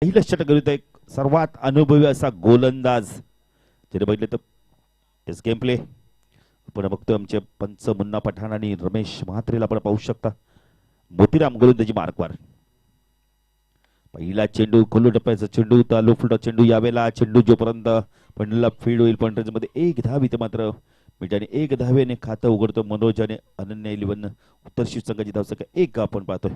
पहिलं षटक घेऊन एक सर्वात अनुभवी असा गोलंदाज जरी बघितले तर इस गेम प्ले आपण बघतोय आमचे पंच मुन्ना पठाण आणि रमेश म्हात्रेला आपण पाहू शकता. मोतीराम गोलंदाजी मार्कवर पहिला चेंडू खोलू टप्प्याचा चेंडू होता. लो फुलटा चेंडू यावेला चेंडू जोपर्यंत पंडला फील्ड होईल पण मध्ये एक धाव इथे मात्र मिठाने एक धावेने खातं उघडतो मनोज आणि अनन्या 11 उत्तर शिव संघाची धावसंख्या एक आपण पाहतोय.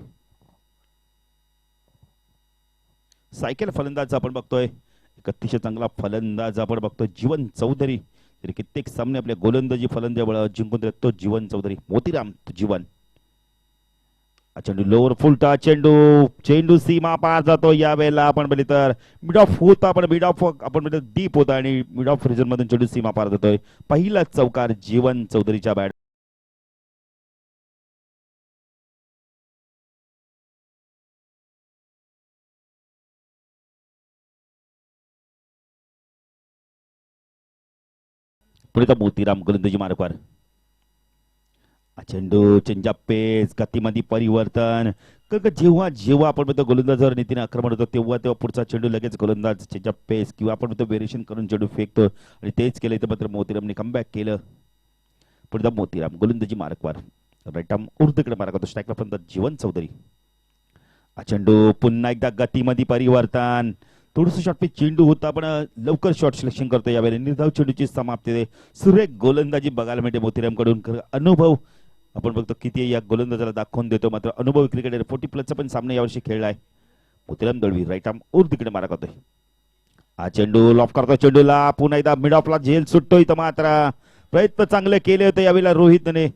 सायकल फलंदाज आपण बघतोय एक अतिशय चांगला फलंदाज आपण बघतोय जीवन चौधरी. तरी कित्येक सामने आपल्या गोलंदाजी फलंदाज जिंकून देतो जीवन चौधरी. मोतीराम जीवन चेंडू लोवर फुलटा चेंडू चेंडू सीमा पार जातो. यावेळेला आपण बघितलं तर मिड ऑफ होता आपण मिड ऑफ आपण डीप होता आणि मिड ऑफ रिजन मधून चेंडू सीमा पार जातोय. पहिला चौकार जीवन चौधरीच्या बॅट. पुढे मोतीराम गोलंदाजी मार्कवर चेंडू चेंजअप पेस गतीमध्ये परिवर्तन जेव्हा जेव्हा आपण म्हणतो गोलंदाजावर नीतीने आक्रमण होतो तेव्हा तेव्हा पुढचा चेंडू लगेच गोलंदाज चेंजअप पेस किंवा आपण म्हणतो व्हेरिएशन करून चेंडू फेकतो आणि तेच केलं तर मात्र मोतीरामने कमबॅक केलं. पुढे मोतीराम गोलंदाजी मार्कवर राईट आर्म उर्धकडे मार्क होतो. स्ट्राईकला फलंदाज जीवन चौधरी. चेंडू पुन्हा एकदा गतीमध्ये परिवर्तन थोडस शॉर्ट पे चेंडू होता पण लवकर शॉट सिलेक्शन करतो. यावेळेला निर्धाव चेंडूची समाप्ती सुरेख गोलंदाजी बघायला मिळते मोतीराम कडून. अनुभव आपण बघतो किती या गोलंदाजाला दाखवून देतो. मात्र अनुभवी क्रिकेटर 40+ पण सामने यावर्षी खेळलाय. मोतीराम दळवी राईट आर्म और तिकडे मारा करतोय. चेंडू लॉफ करतो चेंडूला पुन्हा एकदा मिड ऑफला झेल सुटतोय. तर मात्र प्रयत्न चांगले केले होते यावेळेला रोहितने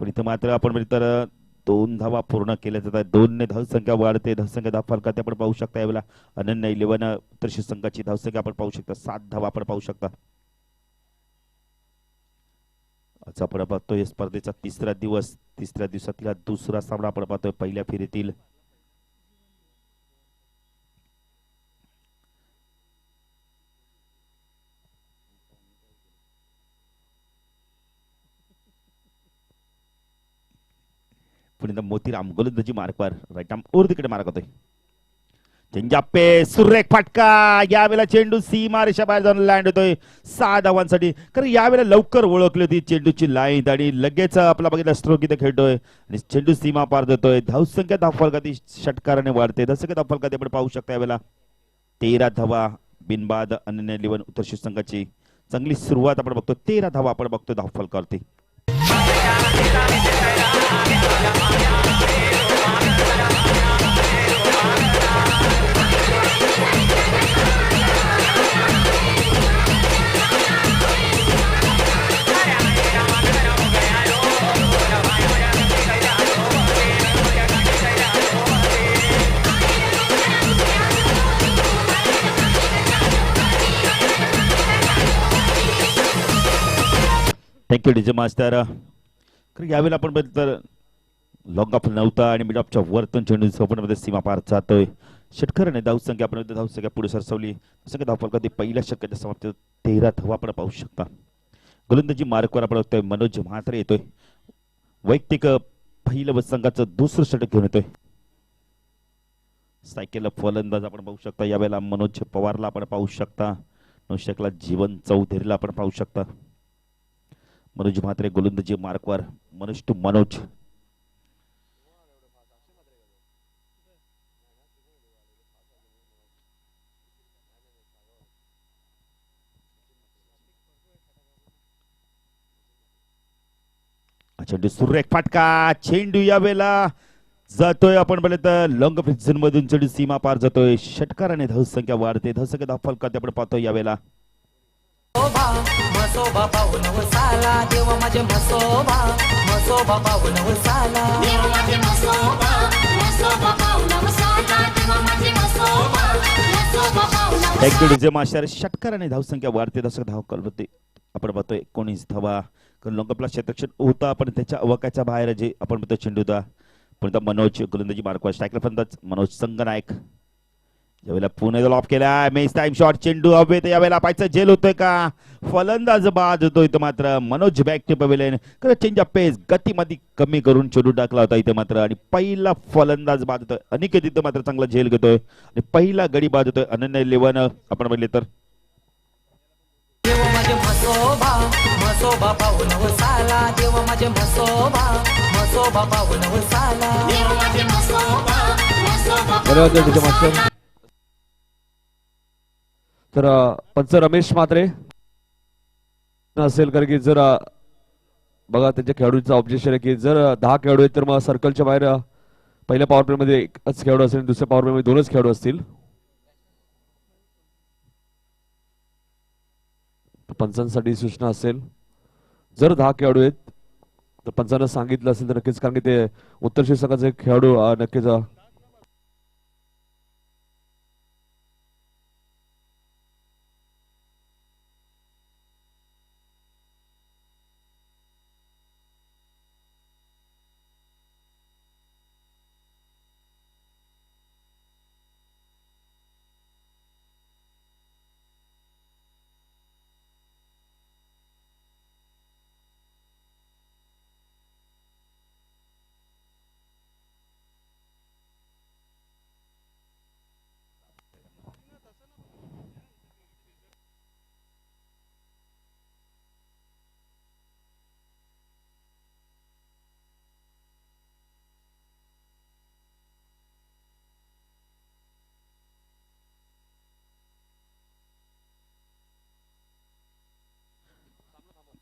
पण इथं मात्र आपण तर 2 धावा पूर्ण केल्या जातात. 2 ने धावसंख्या वाढते. धावसंख्या धाव फलकात आपण पाहू शकता. यावेळेला अनन्या 11 उत्तर शिव संघाची धावसंख्या आपण पाहू शकता. 7 धावा आपण पाहू शकता. आज आपण पाहतोय स्पर्धेचा तिसरा दिवस. तिसऱ्या दिवसातला दुसरा सामना आपण पाहतोय पहिल्या फेरीतील. पुढे मोतीराम गोलंदाजी मार्कवर राईट आर्म और तिकडे मार्क होतोय. चेंजअप सुरेख फटका. यावेळेला चेंडू सीमा रेषा बाहेर जाऊन लँड होतोय 6 धावांसाठी. कारण यावेळेला लवकर ओळखली होती चेंडूची लाईन आणि लगेच आपला बघितला स्ट्रोक इथे खेळतोय आणि चेंडू सीमा पार जातोय. धावसंख्या धावफलकाती षटकाराने वाढते. धावसंख्या धावफलकाती आपण पाहू शकता. यावेळेला 13 धावा बिनबाद अनन्या 11 उत्तर शिव संघाची चांगली सुरुवात आपण बघतो. 13 धावा आपण बघतो धावफलकावरती. Thank you DJ master. यावेळेला आपण तर लॉंग ऑफ नव्हता आणि मिड ऑफच्या वरतून चेंडू झोपण्यामध्ये सीमा पार जातोय. षटकाराने धावसंख्या आपण धावसंख्या पुढे सरसवली. संख्या धावफलकात पहिल्या षटकाच्या समाप्तीत 13 धावा आपण पाहू शकता. गोलंदाजी मार्कवर आपण बघतोय मनोज म्हात्रे येतोय. वैयक्तिक पहिलं संघाचं दुसरं षटक घेऊन येतोय. सायकल फलंदाज आपण पाहू शकता. यावेळेला मनोज पवारला आपण पाहू शकता. षटकला जीवन चौधरीला आपण पाहू शकता. मनोज म्हात्रे गोलंदाजी मार्कवर. मनोज टू मनोज. चेंडू सुरेख फटका. चेंडू यावेळेला जातोय आपण बोलले तर लॉंग फ्रिक्झन मधून चेंडू सीमा पार जातोय. षटकाराने धावसंख्या वाढते. धावसंख्या धाव फलकात आपण पाहतोय. यावेळेला थँक्यू डीजे मास्टर. षटकाराने धावसंख्या वाढते. धावसंख्या धाव कलवते आपण पाहतोय 19 धावा. लॉंगपला क्षेत्रक्षण होता पण त्याच्या अवकाच्या बाहेर जे आपण म्हणतो चेंडू होता. पण मनोज गोलंदाजी मार्कवर. स्ट्रायकर फलंदाज मनोज संगनायक. यावेळेला पुणे ऑफ केला मेस टाइम शॉट चेंडू हवे तर यावेळेला पायचा झेल होतोय का फलंदाज बाद होतोय इथं मात्र मनोज बॅक टू पवेलियन खरं चेंज ऑफ पेस गतीमध्ये कमी करून चेंडू टाकला होता इथे मात्र आणि पहिला फलंदाज बाद होतोय अनिकेत इथं मात्र चांगला झेल घेतोय आणि पहिला गडी बाद होतोय अनन्य 11 आपण बघितले तर तर पंच रमेश मात्रे असेल कारण की जर बघा त्यांच्या खेळाडूंचं ऑब्जेक्शन आहे की जर 10 खेळाडू आहेत तर मग सर्कलच्या बाहेर पहिल्या पॉवर प्ले मध्ये एकच खेळाडू असेल दुसऱ्या पॉवर प्ले मध्ये 2च खेळाडू असतील. पंचांसाठी सूचना असेल जर 10 खेळाडू आहेत तर पंचांना सांगितलं असेल तर नक्कीच कारण की ते उत्तर शीर्षकाचे खेळाडू नक्कीच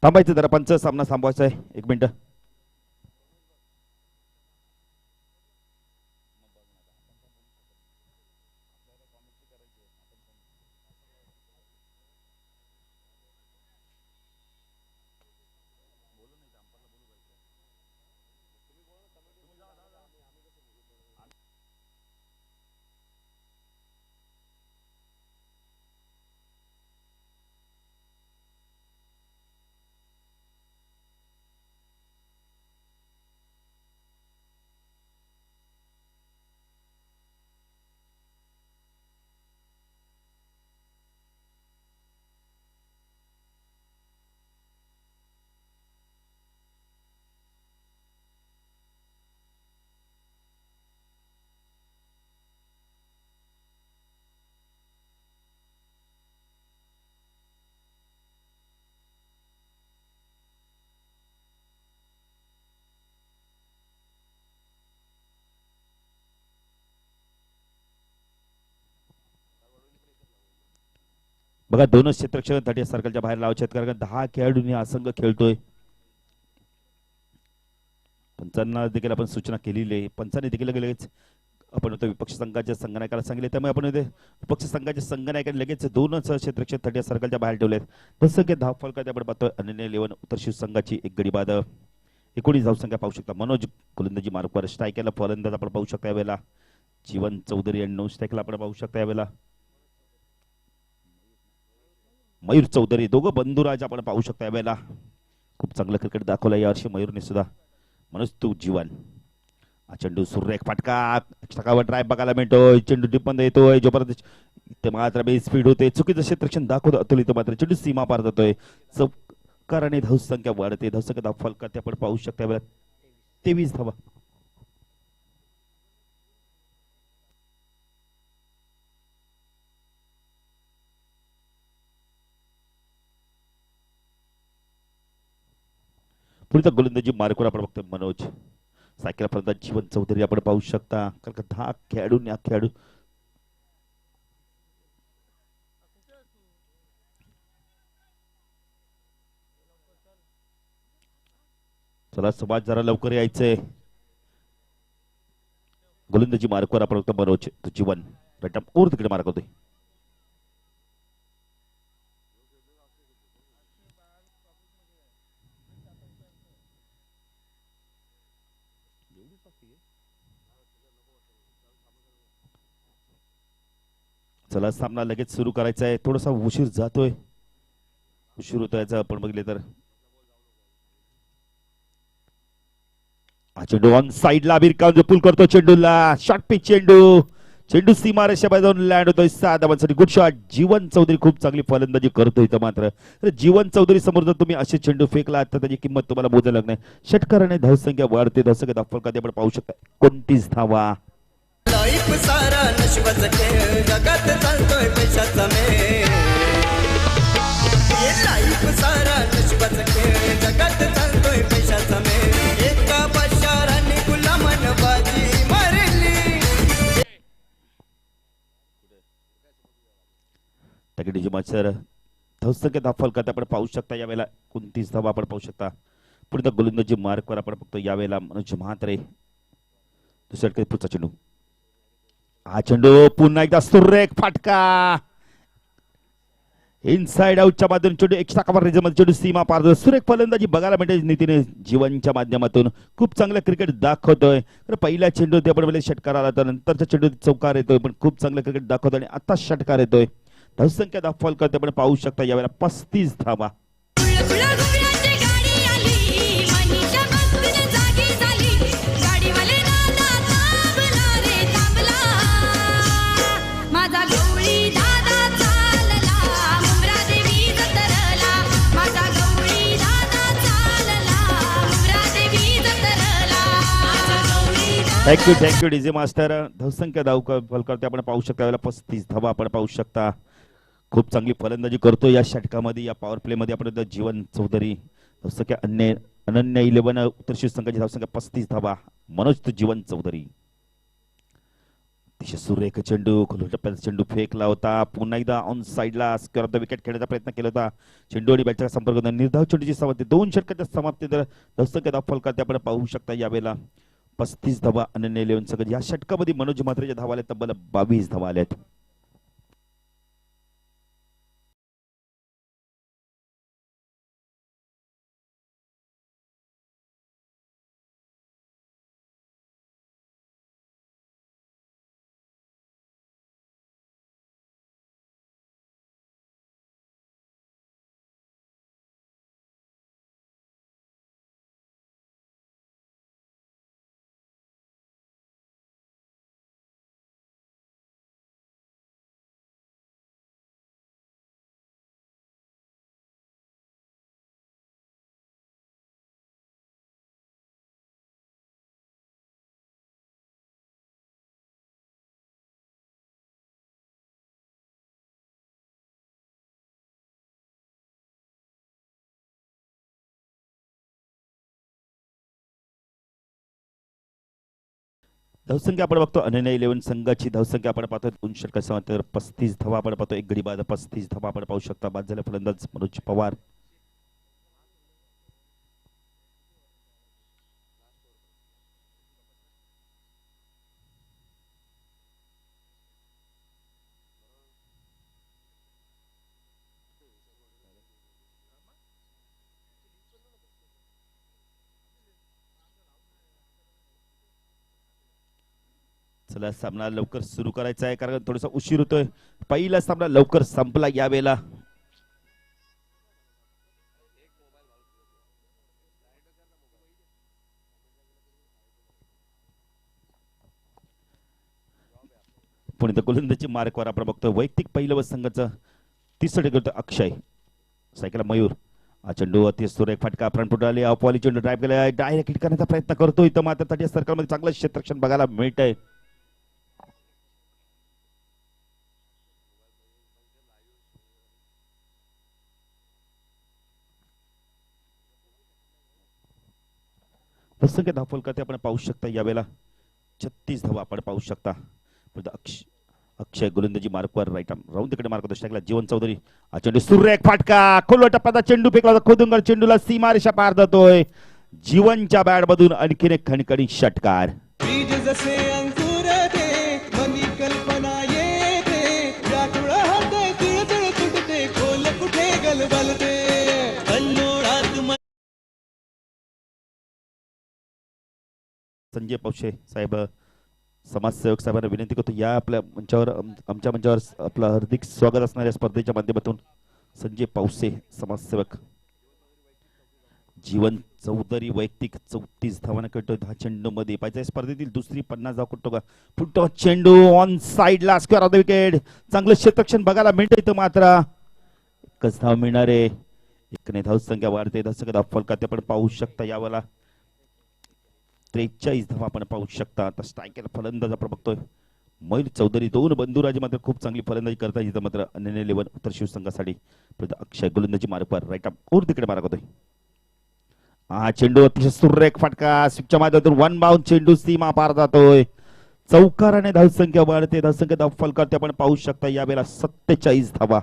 थांबायचं जरा पंच सामना थांबवायचा आहे 1 मिनिट. बघा दोनच क्षेत्ररक्षक तटीय सर्कलच्या बाहेर लावायचे आहेत कारण 10 खेळाडूंनी हा संघ खेळतोय. पंचांना देखील आपण सूचना केलेली आहे पंचांनी देखील लगेच आपण विपक्ष संघाच्या संघनायकाला सांगितले त्यामुळे आपण विपक्ष संघाच्या संघनायकाने लगेच दोनच क्षेत्ररक्षक तटीय सर्कलच्या बाहेर ठेवलेत. तसं की धावफलकात आपण पाहतोय अनन्य 11 उत्तर शिव संघाची एक गडी बाद 19 धावसंख्या पाहू शकता. मनोज गोलंदाजी मार्कवर स्ट्रायकरला फलंदाज आपण पाहू शकता यावेळेला जीवन चौधरी आणि 9 स्ट्रायकला आपण पाहू शकता यावेळेला मयूर चौधरी दोघं बंधुराज आपण पाहू शकता यावेळेला खूप चांगलं क्रिकेट दाखवलं यावर्षी मयूरने सुद्धा. मनोज तू जीवन चेंडू सुरेख फटका टकावर ड्राईव्ह बघायला मिळतोय चेंडू टिपण येतोय जोपर्यंत मात्र बे स्पीड होते चुकीचं क्षेत्ररक्षण दाखवतो अतुल इथं मात्र चेंडू सीमा पार जातोय चौकाराने धावसंख्या वाढते धावसंख्या धावफलकात आपण पाहू शकता यावेळेला 23 धावा. पुढचा गोलंदाजी मार्कवर आपण बघतोय मनोज सायकल फलंदाज जीवन चौधरी आपण पाहू शकता कारण 10 खेळाडूंनी हा खेळाडू चला समाज जरा लवकर यायचंय. गोलंदाजी मार्कवर आपण बघतो मनोज तो जीवन रटम ओर तिकडे मार्क होतोय. चला सामना लगेच सुरू करायचा आहे थोडासा उशीर जातोय उशीर होतोय याचा आपण बघितले तर चेंडू ऑन साइडला अमीर खान पुल करतो चेंडूला शॉर्ट पिच चेंडू चेंडू सीमारेषेबाहेर जाऊन लँड होतोय 6 धावांसाठी. Good shot. जीवन चौधरी खूप चांगली फलंदाजी करतोय इथं मात्र. तर जीवन चौधरी समोर जर तुम्ही असे चेंडू फेकला तर त्याची किंमत तुम्हाला मोजायला लागणार. षटकाराने धावसंख्या वाढते. धावसंख्या दाखल आपण पाहू शकता 29 धावा. लाईफ सारा नशिबाचा खेळ जगात चालतोय पैशाचा मेळ. लाईफ सारा नशिबाचा खेळ जगात चालतोय पैशाचा मेळ. एका पाशाराने गुलामान बाजी मारली. टॅकेटीची मास्टर धावसंख्या दाखल करता आपण पाहू शकता यावेळेला 29 धावा आपण पाहू शकता. पुढे गोलंदाजी मार्कवर आपण बघतो यावेळेला मनोज म्हात्रे. दुसऱ्याकडे पुढचा चेंडू. हा चेंडू पुन्हा एकदा सुरेख फटका. इनसाइड आउटच्या माध्यमातून चेंडू एक्स्ट्रा कव्हरेजमध्ये चेंडू सीमा पार. सुरेख फलंदाजी बघायला मिळते नितीने जीवनच्या माध्यमातून. खूप चांगलं क्रिकेट दाखवतोय. तर पहिला चेंडू ते आपण षटकार आला तर नंतरचा चेंडू चौकार येतोय पण खूप चांगलं क्रिकेट दाखवतोय आणि आता षटकार येतोय. धावसंख्या दाखल करते आपण पाहू शकता यावेळेला 35 धावा. Thank you DJ master. धावसंख्या दाखल करते आपण पाहू शकता यावेळेला 35 धावा आपण पाहू शकता. खूप चांगली फलंदाजी करतो या षटकामध्ये. या पॉवर प्ले मध्ये आपण जीवन चौधरी. धावसंख्या अनन्य 11 उत्तर संघाची धावसंख्या 35 धावा. मनोज जीवन चौधरी. अतिशय सुरेख चेंडू खोलू टप्प्याचा चेंडू फेकला होता. पुन्हा एकदा ऑन साइडला स्क्वेअर ऑफ द विकेट खेळण्याचा प्रयत्न केला होता. चेंडू आणि बॅटचा संपर्क होता. निर्धाव चेंडूची समाप्ती 2 षटकाच्या समाप्ती धावसंख्या दाखल करते आपण पाहू शकता यावेळेला 35 धावा अनन्य 11 संघ. या षटकामध्ये मनोज म्हात्रेच्या धावा आल्या तब्बल 22 धावा आल्यात. धावसंख्या आपण बघतो अनन्य 11 संघाची धावसंख्या आपण पाहतो 2 षटकार समाप्तीनंतर 35 धावा आपण पाहतो. एक गडी बाद 35 धावा आपण पाहू शकता. बाद झाले फलंदाज मनोज पवार. चला सामना लवकर सुरू करायचा आहे कारण थोडासा उशीर होतोय. पहिला सामना लवकर संपला यावेळेला. पुणे गोलंदाजी मार्कवर आपण बघतोय वैयक्तिक पहिलं संघाचा 30 करतो अक्षय. सायकल मयूर. हा चेंडू अति सुरेख फटका फ्रंट फुट आली. अपॉली चेंडू ड्राईव्ह केला. डायरेक्ट हिट करण्याचा प्रयत्न करतो इथं मात्र तटीय सर्कलमध्ये चांगलं क्षेत्ररक्षण बघायला मिळतंय. धावसंख्या दाखल करते आपण पाहू शकता यावेळेला 36 धावा आपण पाहू शकता. अक्षय गोलंदाजी मार्कवर राईट आर्म राऊंड तिकडे मार्क होतो. जीवन चौधरी. हा चेंडू सुरेख फटका. खोलवा टप्प्याचा चेंडू फेकला होता. खोदुंगर चेंडूला सीमारेषा पार जातोय. जीवनच्या बॅट मधून आणखीन एक खणखणी षटकार. बीज जसे अंकुर ते मनी कल्पना येते व्याकुळ होते तुळतुळ तुटते खोल कुठे गलबलते कन्नोळात संजय पौशे साहेब समाजसेवक साहेबांना विनंती करतो या आपल्या मंचावर आमच्या मंचावर आपलं हार्दिक स्वागत असणाऱ्या स्पर्धेच्या माध्यमातून संजय पौसे समाजसेवक. जीवन चौधरी वैयक्तिक 34 धावांना करतोय 10 चेंडूमध्ये. पाहिजे स्पर्धेतील दुसरी 50 धाव करतो का. फुटतो चेंडू ऑन साइडला स्क्वेअर ऑफ द विकेट. चांगलं क्षेत्ररक्षण बघायला मिळतं इथं मात्र एकच धाव मिळणार आहे. एकने धावसंख्या वाढते. धावसंख्या धाव फलकात आपण पाहू शकता यावेळेला 43 धावा आपण पाहू शकता. आता स्ट्रायकर फलंदाज आपण बघतोय मयूर चौधरी. दोन बंधुराजे मात्र खूप चांगली फलंदाजी करतात इथं मात्र अनन्य 11 उत्तर शिवसंघासाठी. अक्षय गोलंदाजी मार्कवर राईट अप और तिकडे मार्क होतोय. हा चेंडू अतिशय सुरेख फटका स्विचच्या माध्यमातून वन बाउंड चेंडू सीमा पार जातोय. चौकाराने धावसंख्या वाढते. धावसंख्या धाव फलकात आपण पाहू शकता यावेळेला 47 धावा.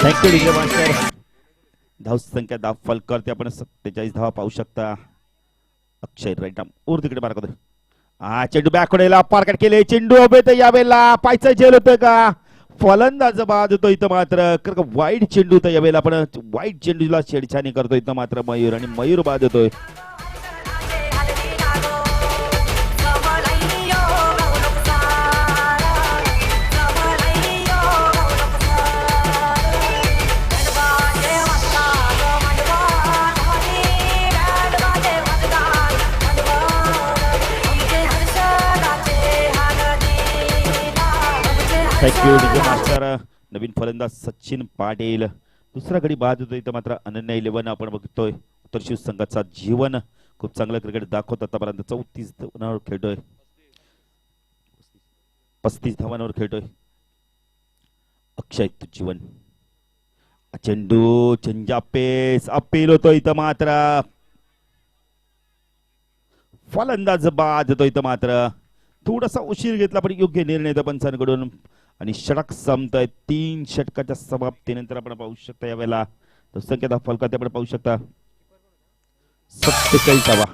Thank you DJ master. धावसंख्या धाव फलकात आपण 47 धावा पाहू शकता. अक्षय राईट आर्म और तिकडे मार्क होतोय. हा चेंडू बॅकवडेला पारकट केले. चेंडू उभे तर यावेळेला पायचा झेल होतोय का. फलंदाज बाद होतो इथं मात्र वाईट चेंडू तर यावेळेला आपण वाईट चेंडूला छेडछाणी करतो इथं मात्र मयूर आणि मयूर बाद होतोय. Thank you DJ master. नवीन फलंदाज सचिन पाटील. दुसरा गडी बाद होतो इथं मात्र अनन्या 11 आपण बघतोय उत्तर शिव संघाचा जीवन खूप चांगलं क्रिकेट दाखवत आतापर्यंत 34 धावांवर खेळतोय. 35 धावांवर खेळतोय अक्षय जीवन. चेंडू चेंजा पेस अपील होतो इथं मात्र फलंदाज बाद होतो इथं मात्र थोडासा उशीर घेतला पण योग्य निर्णय पंचांकडून आणि षटक संपतोय. 3 षटकाच्या समाप्तीनंतर आपण पाहू शकता यावेळेला संख्या धाव फलकात आपण पाहू शकता 47 धावा.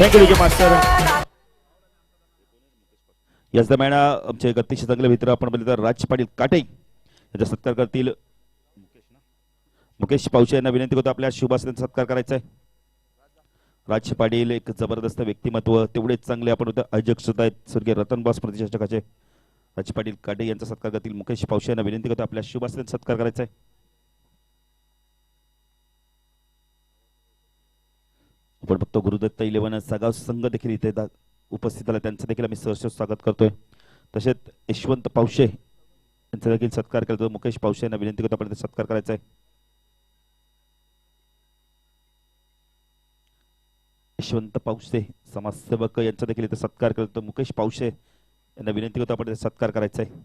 Thank you DJ master. याच दरम्यान आमचे एक अतिशय चांगले मित्र आपण बोलले तर राज पाटील काटे याचा सत्कार करतील. मुकेश पावशे यांना विनंती करतो आपल्या शुभासनाचा सत्कार करायचा आहे. राज पाटील एक जबरदस्त व्यक्तिमत्व तेवढेच चांगले आपण आयोजक सुद्धा आहेत स्वर्गीय रतन बॉस प्रतिष्ठाकाचे. राज पाटील काटे यांचा सत्कार करतील. मुकेश पावशे यांना विनंती करतो आपल्या शुभासनाचा सत्कार करायचा आहे. आपण बघतो गुरुदत्त 11 सगाव संघ देखील इथे उपस्थित आला. त्यांचं देखील आम्ही सहर्ष स्वागत करतोय. तसेच यशवंत पावशे यांचा देखील सत्कार करतो. मुकेश पावशे यांना विनंती करतो आपण सत्कार करायचा आहे. यशवंत पावशे समाजसेवक यांचा देखील इथे सत्कार करतो. मुकेश पावशे यांना विनंती करतो आपण सत्कार करायचा आहे.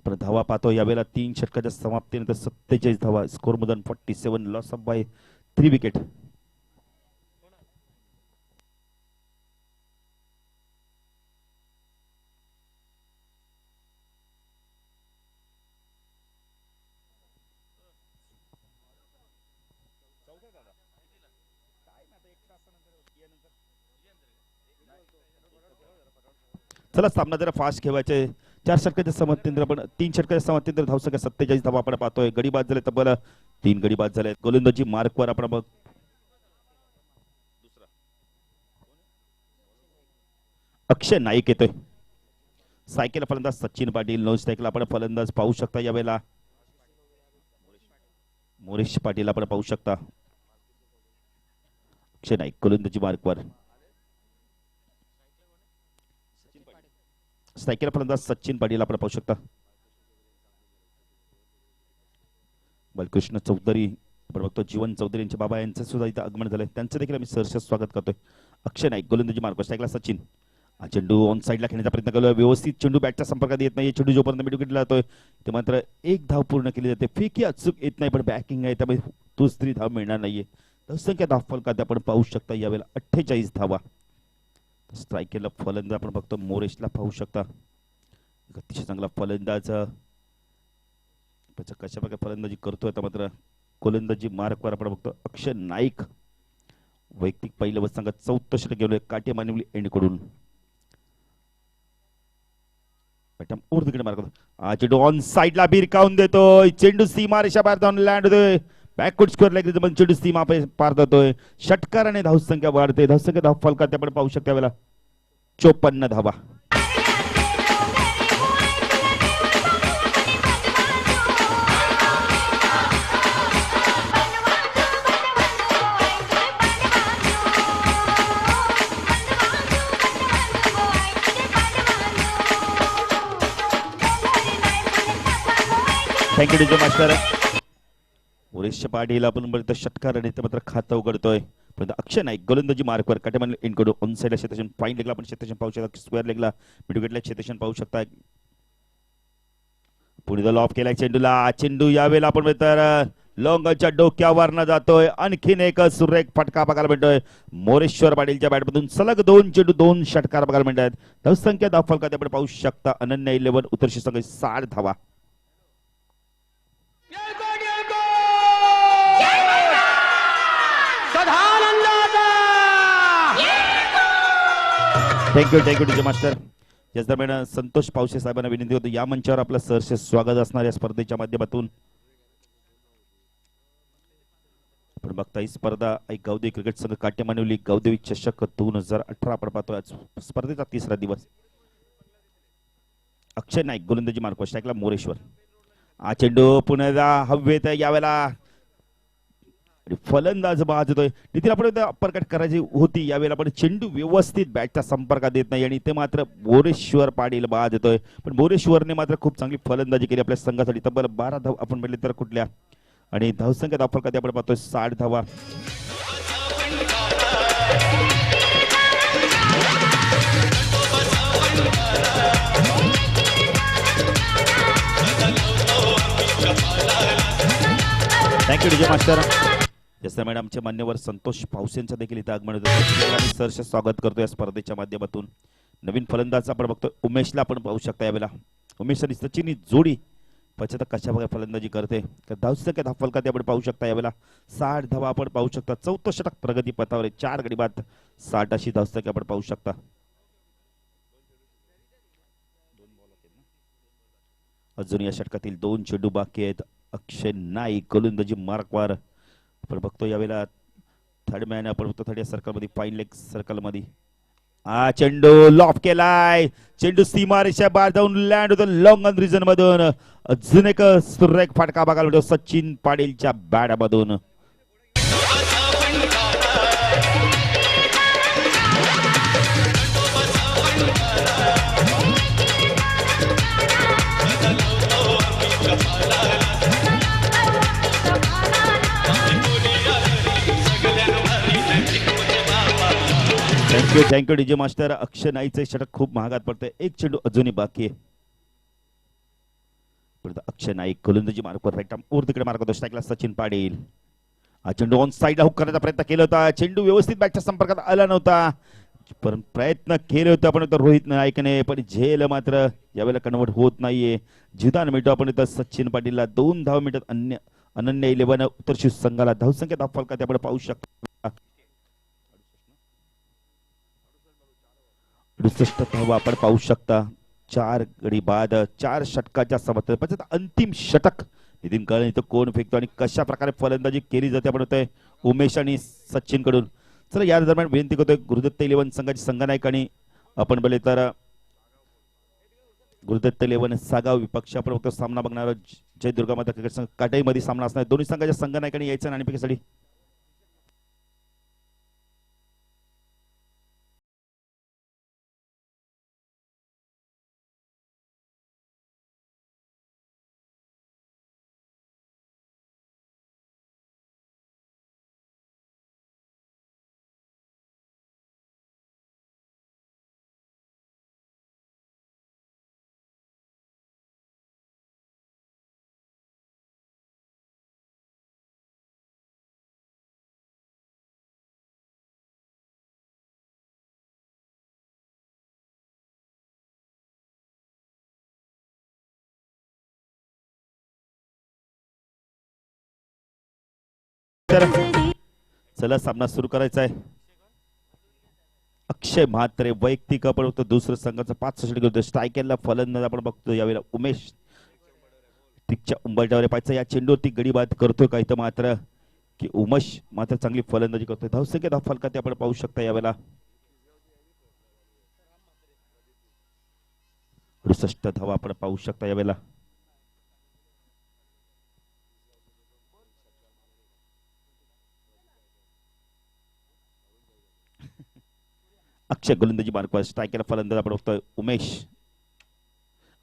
आपण धावा पाहतो यावेळेला 3 षटकाच्या समाप्तीनंतर 47 धावा. स्कोर मधून 47 लॉस ऑफ बाय 3 विकेट. चला सामना जरा फास्ट खेळवायचे. 4 षटकाच्या समाप्तीनंतर आपण 3 षटकाच्या समाप्तीनंतर धावसंख्या 47 धावा आपण पाहतोय. गडी बाद झाले तब्बल 3 गडी बाद झाले. गोलंदाजी मार्कवर आपण बघ अक्षय नाईक येतोय. सायकल फलंदाज सचिन पाटील. नॉन स्ट्राईकला आपण फलंदाज पाहू शकता यावेळेला मोरेश पाटील आपण पाहू शकता. अक्षय नाईक गोलंदाजी मार्कवर. सायकल फलंदाज सचिन पाटील आपण पाहू शकता. बालकृष्ण चौधरी आपण बघतो जीवन चौधरी यांचे बाबा यांचं सुद्धा इथं आगमन झालंय, त्यांचं देखील आम्ही सहर्ष स्वागत करतोय. अक्षय नाईक गोलंदाजी मार्ग स्ट्राईकला सचिन. हा चेंडू ऑन साईडला खेळण्याचा प्रयत्न केला, व्यवस्थित चेंडू बॅटच्या संपर्कात येत नाही. चेंडू जोपर्यंत मिडविकेटला जातोय ते मात्र एक धाव पूर्ण केली जाते. फेकी अचूक येत नाही, पण बॅकिंग आहे त्यामुळे दुसरी धाव मिळणार नाहीये. धावसंख्या धावफलकात आपण पाहू शकता यावेळेला 48 धावा. स्ट्राईक केला फलंदाज आपण बघतो मोरेशला पाहू शकता, अतिशय चांगला फलंदाज कशा प्रकारे फलंदाजी करतोय. आता मात्र गोलंदाजी मार्कवर आपण बघतो अक्षय नाईक वैयक्तिक पहिल्या संघात 14 षटक गेलोय काटे मानवली एंड कडून. तिकडे मार्क हा चेंडू ऑन साईडला बिरकावून देतोय. चेंडू सीमा रेषा बाहेर जाऊन लँड होतोय. बॅकवर्ड स्कोअर लागली पण चेंडू सीमा पार जातोय. षटकाराने धावसंख्या वाढते. धावसंख्या धाव फलकात आपण पाहू शकता वेळेला 54 धावा. Thank you DJ master. Moresh Patil आपण बघतो षटकार आणि ते मात्र खातं उघडतोय. परंतु अक्षय नाईक गोलंदाजी मार्कवर काटेमान इनकडून ऑन साईडला क्षेत्रक्षण फाईन लेगला आपण क्षेत्रक्षण पाहू शकता. स्क्वेअर लेगला मिडविकेटला क्षेत्रक्षण पाहू शकता. पुढे लॉफ केलाय चेंडूला. चेंडू यावेळेला आपण तर लॉंगच्या डोक्यावर न जातोय. आणखीन एक सुरेख फटका बघायला मिळतोय मोरेश्वर पाटीलच्या बॅटमधून. सलग 2 चेंडू 2 षटकार बघायला मिळतात. धावसंख्या धावफलकात आपण पाहू शकता अनन्या 11 उत्तरशी संघ 60 धावा. Thank you DJ master. याच दरम्यान संतोष पावसे साहेबांना विनंती होती या मंचावर आपलं सहर्ष स्वागत असणार या स्पर्धेच्या माध्यमातून. आपण बघता ही स्पर्धा गावदेवी क्रिकेट संघ काटेमानवली गावदेवी चषक 2018 आपण पाहतोय. आज स्पर्धेचा 3रा दिवस. अक्षय नाईक गोलंदाजी मार्क स्ट्राईकला मोरेश्वर. हा चेंडू पुन्हा हवेत यावेळेला फलंदाज बाद होतोय. तिथे आपण अपरकट करायची होती यावेळेला पण चेंडू व्यवस्थित बॅटच्या संपर्कात येत नाही आणि ते मात्र मोरेश्वर पाटील बाद येतोय. पण मोरेश्वरने मात्र खूप चांगली फलंदाजी केली आपल्या संघासाठी. तब्बल 12 धाव आपण म्हटले तर कुठल्या आणि धावसंख्या धावफलकात आपण पाहतोय 60 धावा. Thank you DJ master. जस मॅडमचे मान्यवर संतोष पावसेंचं देखील इथं आगमन होतं. सहर्ष स्वागत करतो या स्पर्धेच्या माध्यमातून. नवीन फलंदाज आपण बघतो उमेशला आपण पाहू शकता यावेळेला. उमेश आणि सचिन जोडी पश्चात कशा प्रकारे फलंदाजी करते. धावसंख्या धावफलकात आपण पाहू शकता यावेळेला 60 धावा आपण पाहू शकता. 14 षटक प्रगती पथावर 4 गडी बाद 60 अशी धावसंख्या आपण पाहू शकता. अजून या षटकातील 2 चेंडू बाकी आहेत. अक्षय नाईक गोलंदाजी मार्कवर आपण बघतो यावेळेला थर्ड मॅन आपण बघतो थर्ड या सर्कल मध्ये फाईन लेग सर्कल मध्ये. हा चेंडू लॉफ केलाय. चेंडू सीमा रेषा बाहेर जाऊन लँड होतो लॉंग ऑन रिजन मधून. अजून एक सुरेख फटका बघायला मिळतो सचिन पाटीलच्या बॅट मधून. Thank you DJ master. अक्षय नाईकचे षटक खूप महागात पडते. एक चेंडू अजूनही बाकी आहे. अक्षय नाईक गोलंदाजी मार्कवर राईट आर्म ओर तिकडे मार्क होतो. स्ट्राईकला सचिन पाटील. हा चेंडू ऑन साईडला हुक करण्याचा प्रयत्न केला होता. चेंडू व्यवस्थित बॅटच्या संपर्कात आला नव्हता पण प्रयत्न केले होते आपण रोहित नाईकने. पण झेल मात्र यावेळेला कन्वर्ट होत नाहीये. जिदान मिळतो आपण इथं सचिन पाटीलला 2 धाव मिळतात. अनन्या 11 उत्तरशी संघाला. धावसंख्या धावफलकात आपण पाहू शकता 68 धावा आपण पाहू शकता. 4 गडी बाद 4 षटकाच्या समर्थन अंतिम षटक नितीन कळ इथं कोण फेकतो आणि कशा प्रकारे फलंदाजी केली जाते आपण होतोय उमेश आणि सचिन कडून. चला या दरम्यान विनंती करतोय गुरुदत्त 11 संघाचे संघनायक आणि आपण बोले तर गुरुदत्त 11 सागाव विपक्ष आपण बघतो सामना बघणार. जय दुर्गा माता क्रिकेट संघ काटाईमध्ये सामना असणार. दोन्ही संघाच्या संघनायकांनी यायचं नाणेफेकीसाठी. तर चला सामना सुरू करायचा आहे. अक्षय म्हात्रे वैयक्तिक आपण बघतो दुसरं संघाचा 5 षटक करतो. स्ट्रायकरला फलंदाज आपण बघतो यावेळेला उमेश टिकच्या उंबरठ्यावर पाहायचं. या चेंडूवरती गडी बाद करतोय का इथं मात्र की उमेश मात्र चांगली फलंदाजी करतोय. धावसंख्या धाव फलकात आपण पाहू शकता यावेळेला 68 धावा आपण पाहू शकता यावेळेला. अक्षय गोलंदाजी मार्कवर स्ट्रायकर फलंदाज आपण बघतोय उमेश.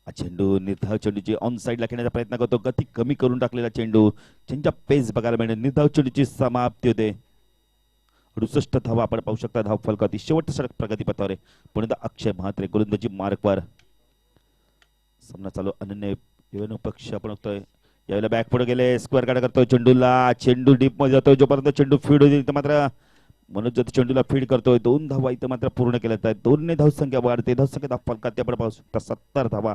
हा चेंडू निर्धाव चेंडूची ऑन साईडला खेळण्याचा प्रयत्न करतो. गती कमी करून टाकलेला चेंडू चेंडूचा पेस बघायला मिळेल. निर्धाव चेंडूची समाप्ती होते. 68 धावा आपण पाहू शकता धाव फलकावरती. शेवटचं षटक प्रगतीपथावर आहे. पुन्हा अक्षय म्हात्रे गोलंदाजी मार्कवर सामना चालू. अनन्य पक्ष आपण बघतोय यावेळेला बॅक पुढे गेले. स्क्वेअर गार्ड करतोय चेंडूला. चेंडू डीप मध्ये जातोय. जोपर्यंत चेंडू फीड होईल तर मात्र मनोज ज्योती चेंडूला फीड करतोय. 2 धावा इथं मात्र पूर्ण केल्या आहेत. 2 ने धावसंख्या वाढते. धावसंख्या धाव फलकात आपण पाहू शकता 70 धावा.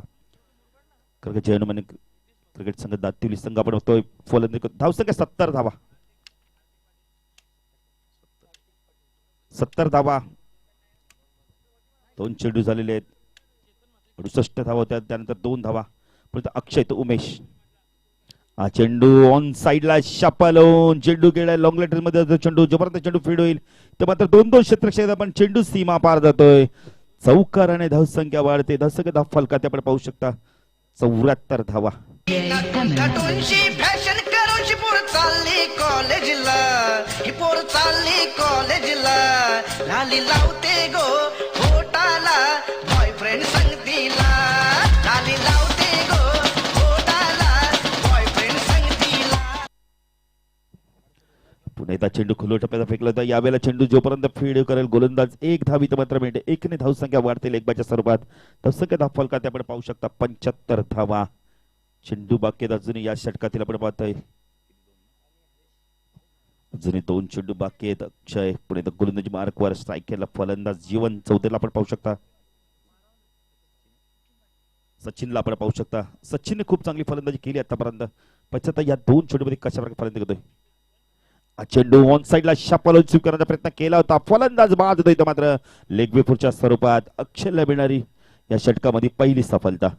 जयनुमाने क्रिकेट संघ दातिवली संघ आपण बघतोय फलंदाजी धावसंख्या 70 धावा. 70 धावा. 2 चेंडू झालेले आहेत. 68 धावा होत्या. त्यानंतर 2 धावा. परंतु अक्षय तो उमेश. हा चेंडू ऑन साइडला शापालून चेंडू गेला लॉंग लेटर मध्ये. चेंडू जोपर्यंत चेंडू फीड होईल तर मात्र 2-2 क्षेत्रक्षेत्रात पण चेंडू सीमा पार जातोय. चौकाराने धावसंख्या वाढते. धावसंख्या धाव फलकात आपण पाहू शकता 74 धावा. नटूनशी फॅशन करूनशी पोर चालली कॉलेजला. ही पोर चालली कॉलेजला. लाली लावते गो होटाला बॉयफ्रेंड संगतीला. लाली लावते गो होटाला बॉयफ्रेंड संगतीला. पुन्हा एकदा चेंडू खुलो टप्प्याचा फेकला होता. यावेळेला चेंडू जोपर्यंत फीड करेल गोलंदाज 1 धाव इथं मात्र मिळते. 1 ने धावसंख्या वाढते लेगबाच्या स्वरूपात. धावसंख्या धाव फलकात आपण पाहू शकता 75 धावा. चेंडू बाकी आहेत अजूनही या षटकातील आपण पाहतोय. अजूनही 2 चेंडू बाकी आहेत. अक्षय पुढे गोलंदाजी मार्कवर स्ट्रायकरला फलंदाज जीवन चौधरीला आपण पाहू शकता. सचिनला आपण पाहू शकता. सचिनने खूप चांगली फलंदाजी केली आतापर्यंत. पश्चात या 2 चेंडूमध्ये कशा प्रकारे फलंदाजी करतोय. चेंडू ऑन साइडला शापालून स्वीकारण्याचा प्रयत्न केला होता. फलंदाज बाद होतोय तर मात्र लेग बिफोरच्या स्वरूपात अक्षयला मिळणारी या षटकामध्ये पहिली सफलता.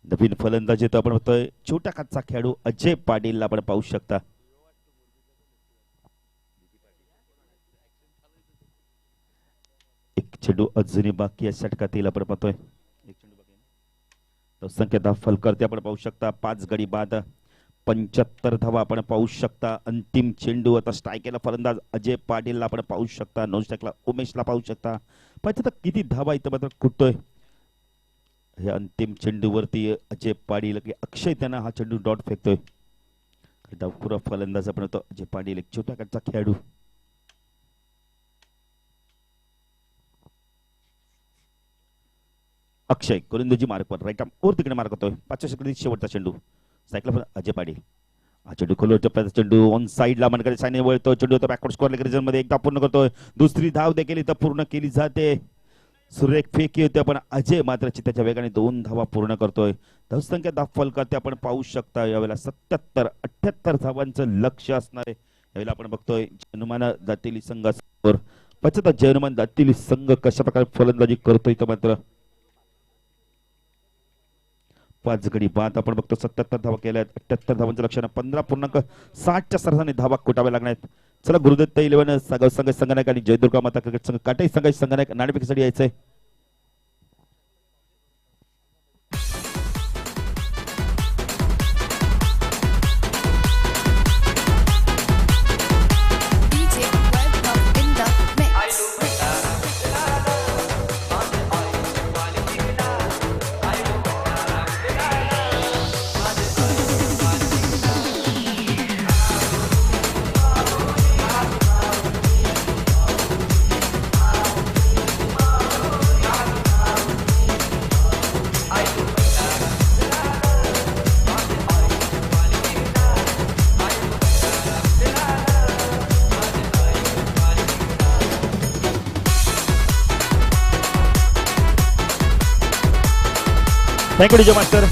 नवीन फलंदाज येतो आपण बघतोय छोट्या खातचा खेळाडू अजय पाटील आपण पाहू शकता. एक चेंडू अजूनही बाकी या षटकातील आपण पाहतोय. संख्या धाव फलकावरती आपण पाहू शकता 5 गडी बाद 75 धावा आपण पाहू शकता. अंतिम चेंडू आता स्ट्रायकरला फलंदाज अजय पाटीलला आपण पाहू शकता. नॉन स्ट्रायकला उमेशला पाहू शकता. पाहिजे किती धावा इथं मात्र कुठतोय. हे अंतिम चेंडूवरती अजय पाटील की अक्षय त्यांना हा चेंडू डॉट फेकतोय. डावखुरा फलंदाज आपण होतो अजय पाटील एक छोट्या काटचा खेळाडू. अक्षय गोलंदाजी मार्कवर राईट आर्म ओर तिकडे मार्क करतोय. 5 षटकातील शेवटचा चेंडू सायकल अजय पाटील. हा चेंडू खोलवर टप्प्याचा चेंडू ऑन साइडला मनकडे साईने वळतो. चेंडू होतो बॅकवर्ड स्कोअर रिजन मध्ये एकदा पूर्ण करतोय. दुसरी धाव देखील इथं पूर्ण केली जाते. सुरेख फेकी होते पण अजय मात्र चित्ताच्या वेगाने 2 धावा पूर्ण करतोय. धावसंख्या धाव फलकात आपण पाहू शकता यावेळेला 77-78 धावांचं लक्ष असणार आहे. यावेळेला आपण बघतोय जनुमान दातेली संघासमोर 75 जनुमान दातेली संघ कशा प्रकारे फलंदाजी करतोय तर मात्र 5 गडी बाद आपण बघतो. 77 धावा केल्या आहेत. 78 धावांचं लक्षण 15.60च्या सरासरी धावा कुटाव्या लागणार आहेत. चला गुरुदत्त 11 संघ संघनायक आणि जयदुर्गा माता क्रिकेट संघ काटाई संघाचे संघनायक नाणेफेकीसाठी यायचंय. Thank you DJ master.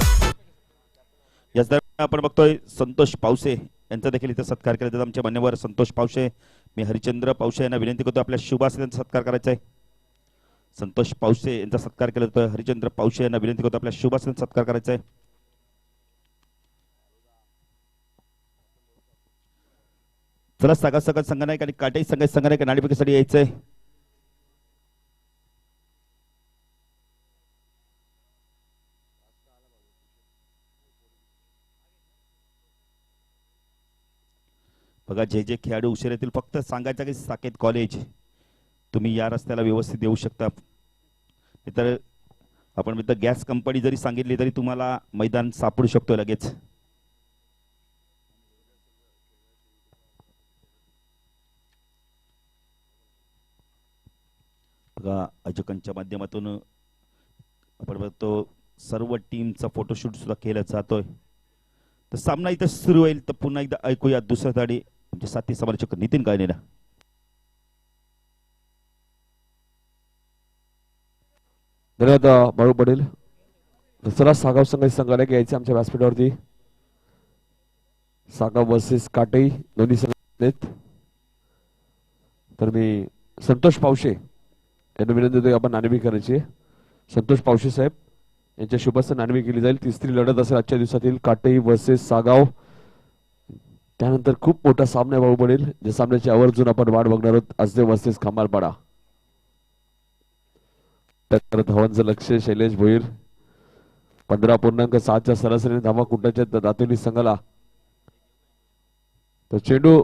याच दरम्यान आपण बघतोय संतोष पावसे यांचा देखील इथे सत्कार केला जातो. आमचे मान्यवर संतोष पावसे, मी हरिचंद्र पावसे यांना विनंती करतो आपल्या शुभासनांचा सत्कार करायचा आहे. संतोष पावसे यांचा सत्कार केला जातो. हरिचंद्र पावसे यांना विनंती करतो आपल्या शुभासनांचा सत्कार करायचा आहे. चला सगळा सगळं संघनायक आणि काटेही संघनायक नाणेफेकीसाठी यायचंय. बघा जे जे खेळाडू उशीर येतील फक्त सांगायचं की साकेत कॉलेज तुम्ही या रस्त्याला व्यवस्थित येऊ शकता. तर आपण गॅस कंपनी जरी सांगितली तरी तुम्हाला मैदान सापडू शकतो लगेच. बघा अजोकांच्या माध्यमातून आपण बघतो सर्व टीमचा फोटोशूट सुद्धा केला जातोय. तर सामना इथं सुरू होईल. तर पुन्हा एकदा ऐकूया दुसऱ्या धाडी म्हणजे साथी समालोचक नितीन गायनेला. धन्यवाद बाळू पडेल. दुसरा सागाव संघ संघाला यायचे आमच्या व्यासपीठावरती. सागाव वर्सेस काटई दोन्ही संघ आहेत. तर मी संतोष पावशे यांना विनंती देतो आपण नाणेफेक करायची. संतोष पावशे साहेब यांच्या शुभस्थ नाणेफेक केली जाईल. तिसरी लढत असेल आजच्या दिवसातील काटई वर्सेस सागाव. त्यानंतर खूप मोठा सामना बाळू पडेल. ज्या सामन्याची आवर्जून आपण वाट बघणार आहोत. आजदे वर्सेस खंबाळपाडा. धावांचं लक्ष शैलेश भोईर 15.7च्या सरासरीने धावा कुटाच्या दातोली संघाला. तर चेंडू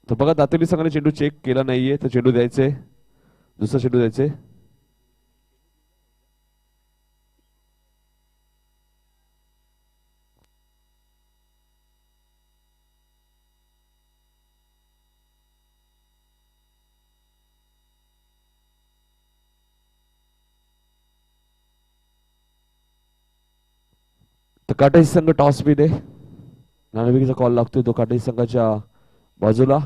तर बघा दातोली संघाने चेंडू चेक केला नाहीये. तर चेंडू द्यायचे, दुसरा चेंडू द्यायचे. तर काटाई संघ टॉस बी दे. नाणेफेकीचा कॉल लागतोय तो काटाई संघाच्या बाजूला.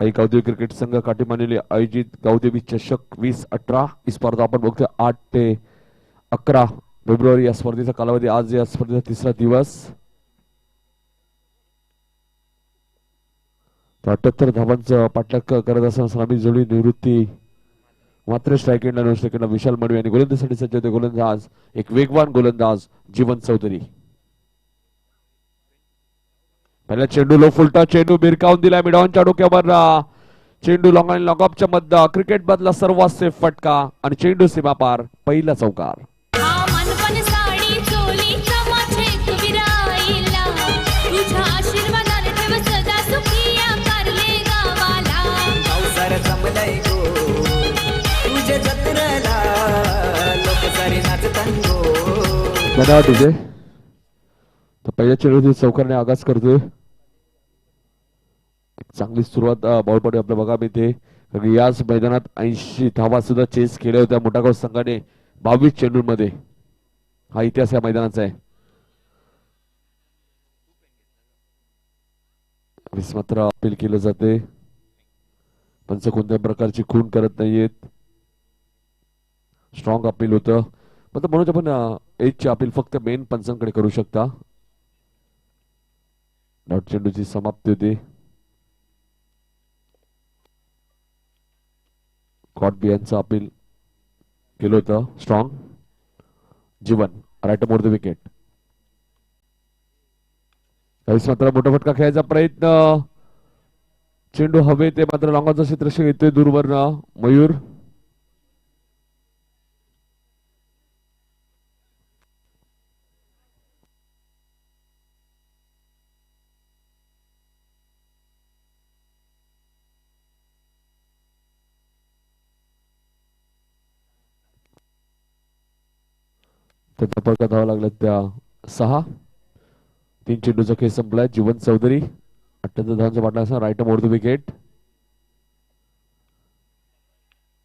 गावदेवी क्रिकेट संघ काटीमानेली आयोजित गावदेवी चषक 2018 ही स्पर्धा आपण बघतोय 8 ते 11 फेब्रुवारी या स्पर्धेचा कालावधी. आज या स्पर्धेचा तिसरा दिवस. 78 धावांचा पाठलाग करत असताना सलामी जोडी निवृत्ती मात्र स्ट्राईक एंडला 9 सेकंडला विशाल मडवी आणि गोलंदाजीसाठी सज्ज होते गोलंदाज एक वेगवान गोलंदाज जीवन चौधरी. पहिला चेंडू लो फुलटा चेंडू भिरकावून दिला मिडॉनच्या डोक्यावर. चेंडू लॉंग आणि लॉंग ऑफच्या मध्ये क्रिकेट मधला सर्वात सेफ फटका आणि चेंडू सीमा पार. पहिला चौकार. धन्यवाद विजय. तर पहिल्या चेंडू चौकारने आगाज करतोय. चांगली सुरुवात बॉलपडे आपल्या बघा मिळते. याच मैदानात 80 धावा सुद्धा चेस केल्या होत्या मोठागाव संघाने 22 चेंडूंमध्ये. हा इतिहास या मैदानाचा आहे. मात्र अपील केलं जाते. पंच कोणत्या प्रकारची खून करत नाहीयेत. स्ट्रॉंग अपील होतं. पण म्हणून आपण एजची अपील फक्त मेन पंचांकडे करू शकता. डॉट चेंडूची समाप्ती होती. कॉट बियांचं अपील केलं होतं. स्ट्रॉंग जीवन राईट मोर द विकेट. त्यावेळेस मात्र मोठा फटका खेळायचा प्रयत्न. चेंडू हवे ते मात्र लॉंगाचं क्षेत्रक्षक येतोय दूरवर मयूर. त्याचा पडका धावा लागला त्या 6. 3 चेंडूचा खेळ संपलाय. जीवन चौधरी 78 धावांचा पाठला असणार राईट मोर द विकेट.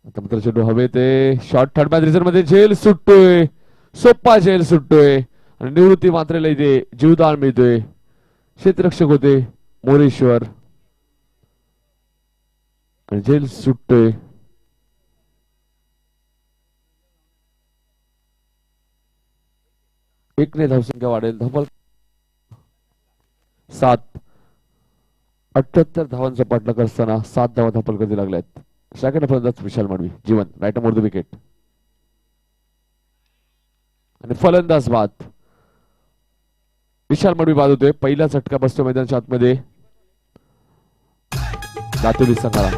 आता मात्र चेंडू हवे ते शॉर्ट थर्ड मॅच रिझल्ट मध्ये झेल सुटतोय. सोप्पा झेल सुटतोय आणि निवृत्ती मात्र इथे जीवदान मिळतोय. क्षेत्ररक्षक होते मोरेश्वर. आणि झेल सुटतोय. एकने धावसंख्या वाढेल. धावफल 7. 78 धावांचा पाठलाग असताना 7 धावा धावफल कधी लागल्यात. सेकंड फलंदाज विशाल मांडवी जीवन राईट मोर द विकेट. आणि फलंदाज बाद. विशाल मांडवी बाद होतोय. पहिला झटका बसतो मैदानाच्या आतमध्ये लातूर संघाला.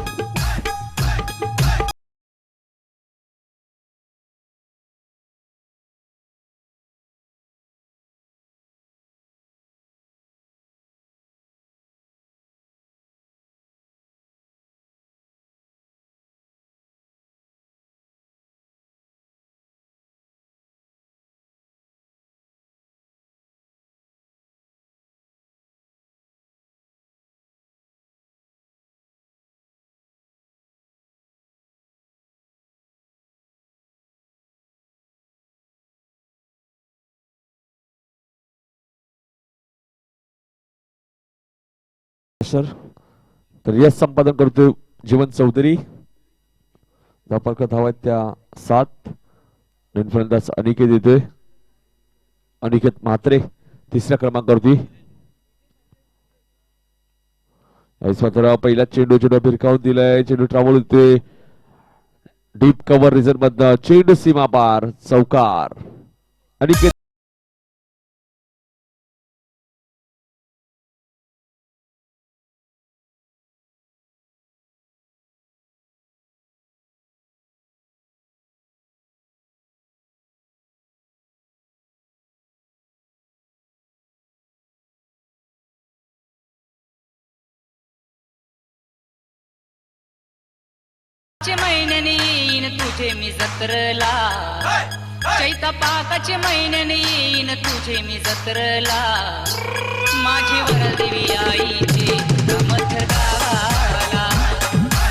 तर यश संपादन करतो जीवन चौधरी. धावफलक धावा आहेत त्या 7. नवीन फलंदाज अनिकेत येतोय. अनिकेत म्हात्रे तिसऱ्या क्रमांकावरती. मात्र पहिला चेंडू भिरकावून दिलाय. चेंडू ट्रॅव्हल होतोय डीप कव्हर रिझन मधनं. चेंडू सीमा पार चौकार. अनिकेत महिन्याने येईन तुझे मी जत्रला. चैता पाकाचे महिन्याने येईन तुझे मी जत्रला. माझी वरदेवी आईचे मथर गावाला.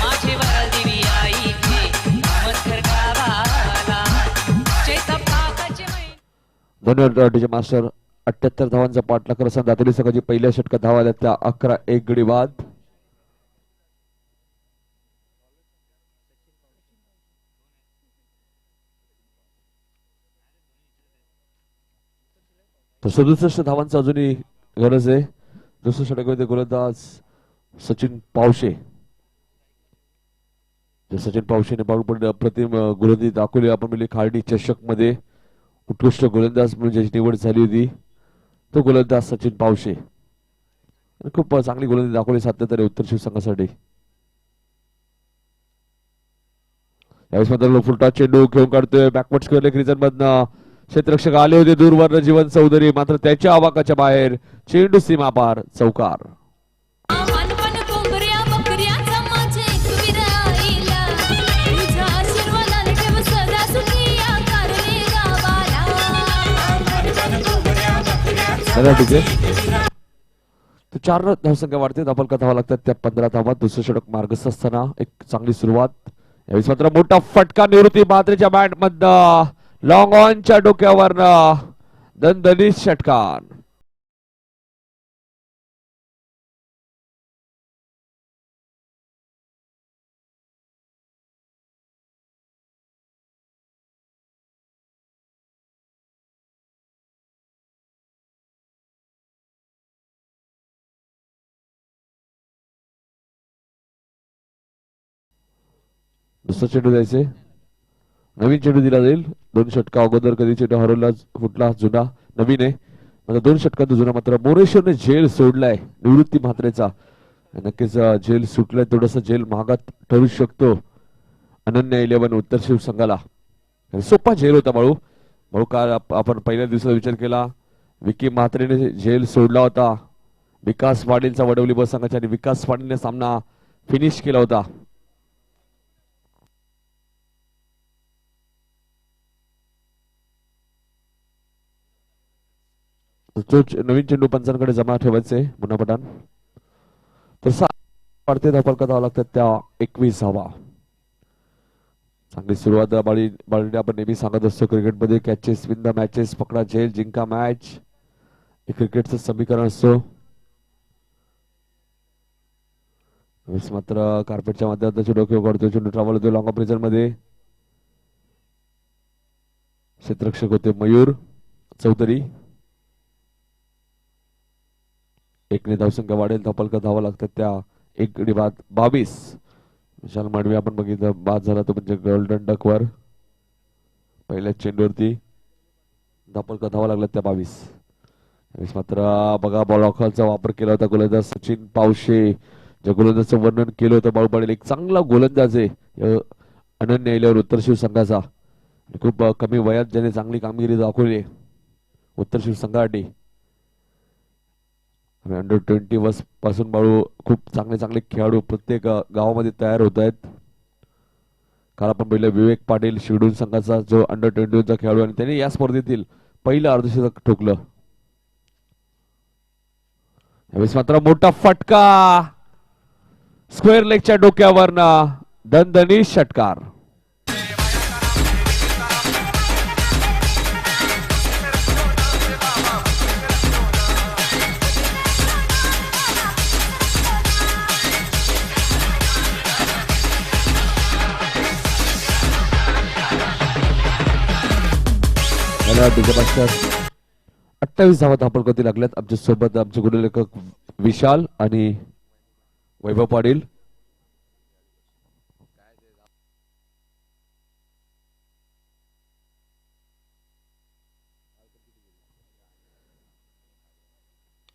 माझी वरदेवी आईचे मथर गावाला. चैता पाकाचे महिने. धन्यवाद मास्टर. 78 धावांचा पाठलाग करत दातोली संघाची पहिल्या षटकात धावा आल्या त्या 11-1 गडी बाद. तर 67 धावांचा अजूनही गरज आहे. दुसऱ्या षटकामध्ये गोलंदाज सचिन पावशे. सचिन पावशेने बाळूपण अप्रतिम गोलंदाजी दाखवली. आपण म्हणजे खार्डी चषक मध्ये उत्कृष्ट गोलंदाज म्हणून ज्याची निवड झाली होती तो गोलंदाज सचिन पावशे. खूप चांगली गोलंदाजी दाखवली सातत्याने उत्तर शिवसंघासाठी. यावेळेस मात्र फुलटा चेंडू घेऊन काढतोय बॅकवर्ड स्क्वेअर लेग रिजन मधनं. क्षेत्ररक्षक आले होते दूरवरनं जीवन चौधरी मात्र त्याच्या आवाकाच्या बाहेर. चेंडू सीमा पार चौकार. तर 4 धावसंख्या वाढते. धावफलक धावा लागतात त्या 15 धावा. दुसरं षटक मार्गस्थ असताना एक चांगली सुरुवात. यावेळेस मात्र मोठा फटका निवृत्ती म्हात्रेच्या बॅट मधनं. लॉंग ऑनच्या डोक्यावरनं दणदणीत षटकार. दुसरा चेंडू द्यायचे. नवीन चेंडू दिला जाईल. 2 षटका अगोदर कधी चेंडू हरवला फुटला जुना नवीन आहे. आता 2 षटकात जुना मात्र मोरेश्वरने झेल सोडलाय निवृत्ती म्हात्रेचा. नक्कीच झेल सुटलाय. थोडस झेल महागात ठरू शकतो अनन्या 11 उत्तर शिव संघाला. सोपा झेल होता बाळू. बाळू काल आपण पहिल्या दिवसाचा विचार केला. विकी म्हात्रेने झेल सोडला होता. विकास पाटीलचा वडवली बस संघाच्या आणि विकास पाटीलने सामना फिनिश केला होता. नवीन चेंडू पंचांकडे जमा ठेवायचे मुन्ना पठाण. तर वाढते धावफलक धावा लागतात त्या 21 धावा. चांगली सुरुवात बाळी आपण नेहमी सांगत असतो क्रिकेटमध्ये कॅचेस विन द मॅचेस. पकडा झेल जिंका मॅच हे क्रिकेटचं समीकरण असतो. मात्र कार्पेटच्या माध्यमातून चेंडू खेळ करतो. चेंडू ट्रॅव्हल होतो लॉंग ऑफ रिझन मध्ये. क्षेत्ररक्षक होते मयूर चौधरी. एकने धावसंख्या वाढेल. धावफलक धावा लागतात त्या एक गडी बाद 22. विशाल मांडवी आपण बघितलं बाद झाला तो म्हणजे गोल्डन डक वर पहिल्या चेंडूवरती धावफलक धावा लागला त्या 22. मात्र बघा बॉल ऑखलचा वापर केला होता गोलंदाज सचिन पावशे. ज्या गोलंदाजाचं वर्णन केलं होतं बाळू पाटील एक चांगला गोलंदाज आहे अनन्य इल्यावर उत्तर शिव संघाचा. खूप कमी वयात ज्याने चांगली कामगिरी दाखवली उत्तर शिव संघासाठी. अंडर 20 पासून बाळू खूप चांगले चांगले खेळाडू प्रत्येक गावामध्ये तयार होत आहेत. काल आपण पाहिलं विवेक पाटील शिवडून संघाचा जो अंडर 21 चा खेळाडू आणि त्याने या स्पर्धेतील पहिलं अर्धशतक ठोकलं. यावेळेस मात्र मोठा फटका स्क्वेअर लेगच्या डोक्यावरनं दणदणीत षटकार. मला 28 धावा धावफलकावरती लागल्यात. आमच्या सोबत आमचे गुणलेखक विशाल आणि वैभव पाटील.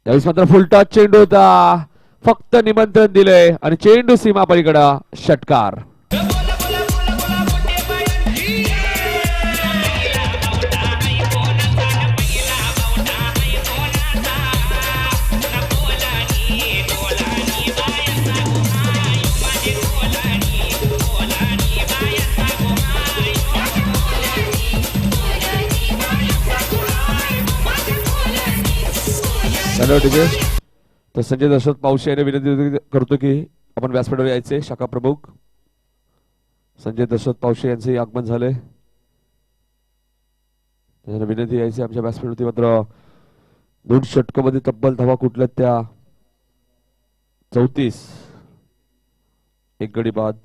त्यावेळेस मात्र फुलटा चेंडू होता. फक्त निमंत्रण दिलंय आणि चेंडू सीमा पलीकडे षटकार. तर संजय दशरथ पावशे यांनी विनंती करतो की आपण व्यासपीठावर यायचे. शाखा प्रमुख संजय दशरथ पावशे यांचे आगमन झाले. त्यांना विनंती यायची आमच्या व्यासपीठावरती. मात्र 2 षटकामध्ये तब्बल धावा कुठल्या त्या 34. एक गडी बाद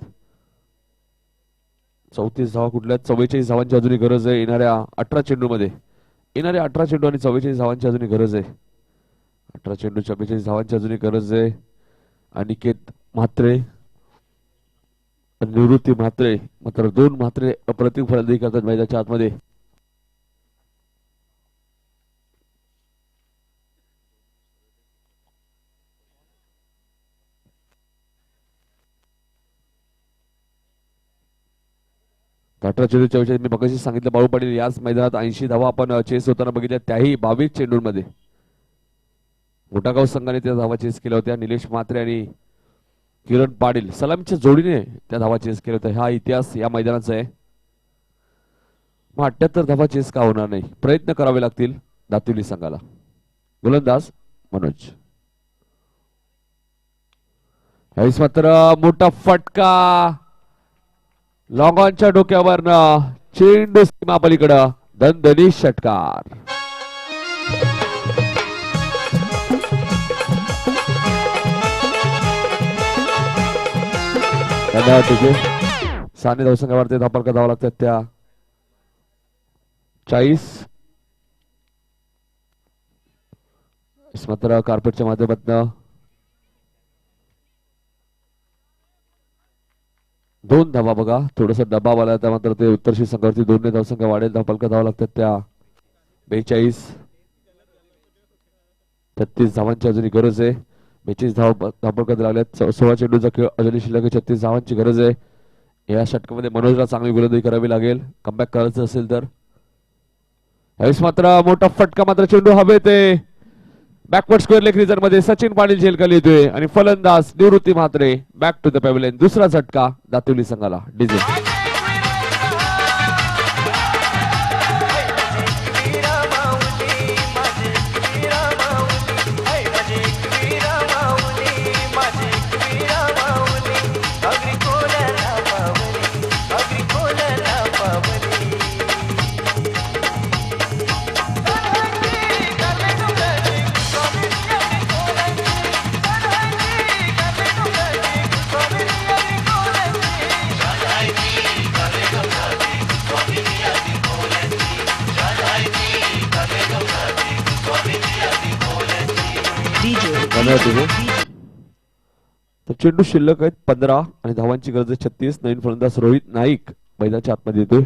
34 धावा कुठल्या 44 धावांची अजूनही गरज आहे येणाऱ्या 18 चेंडूमध्ये. येणाऱ्या 18 चेंडू आणि 44 धावांची अजूनही गरज आहे. 18 चेंडू 44 धावांची अजूनही गरज आहे. अनिकेत म्हात्रे निवृत्ती म्हात्रे मात्र 2 म्हात्रे अप्रतिम फलंदाजी करतात मैदानाच्या आतमध्ये. अठरा चेंडू 44 मी मगाशी सांगितलं बाळू पाटील याच मैदानात 80 धावा आपण चेस होताना बघितल्या त्याही 22 चेंडूंमध्ये. मोठागाव संघाने त्या धावा चेस केल्या होत्या. निलेश म्हात्रे आणि किरण पाटील सलामीच्या जोडीने त्या धावा चेस केल्या होत्या. हा इतिहास या मैदानाचा आहे. मग 78 धावा चेस का होणार नाही. प्रयत्न करावे लागतील दातिवली संघाला. गोलंदाज मनोज. यावेळेस मात्र मोठा फटका लॉंग ऑनच्या डोक्यावरनं चेंडू सीमा पलीकडं दणदणीत षटकार. साने धावसंघावरती धावफलक धावा लागतात त्या 40. मात्र कार्पेटच्या माध्यमातून 2 धावा बघा थोडंसं दबाव आला तर मात्र ते उत्तरशी संघावरती 2 धावसंख्या वाढेल. धावफलक धावा लागतात त्या 42. 36 धावांची अजूनही गरज आहे. 42 धावफलक लागल्यात. 16 चेंडूचा खेळ अजूनही शिल्लक 36 धावांची गरज आहे. या षटकामध्ये मनोजला चांगली गोलंदाजी करावी लागेल कमबॅक करायचं असेल तर. यावेळेस मात्र मोठा फटका मात्र चेंडू हवेत आहे. बॅकवर्ड स्क्वेअर लेग रिजन मध्ये सचिन पाटील झेलखाली येतोय आणि फलंदाज Nivrutti Mhatre back to the pavilion. दुसरा झटका दातिवली संघाला. डिझेल धन्यवाद तुझे. तर चेंडू शिल्लक आहेत 15 आणि धावांची गरज आहे 36. नवीन फलंदाज रोहित नाईक मैदानाच्या आतमध्ये येतोय.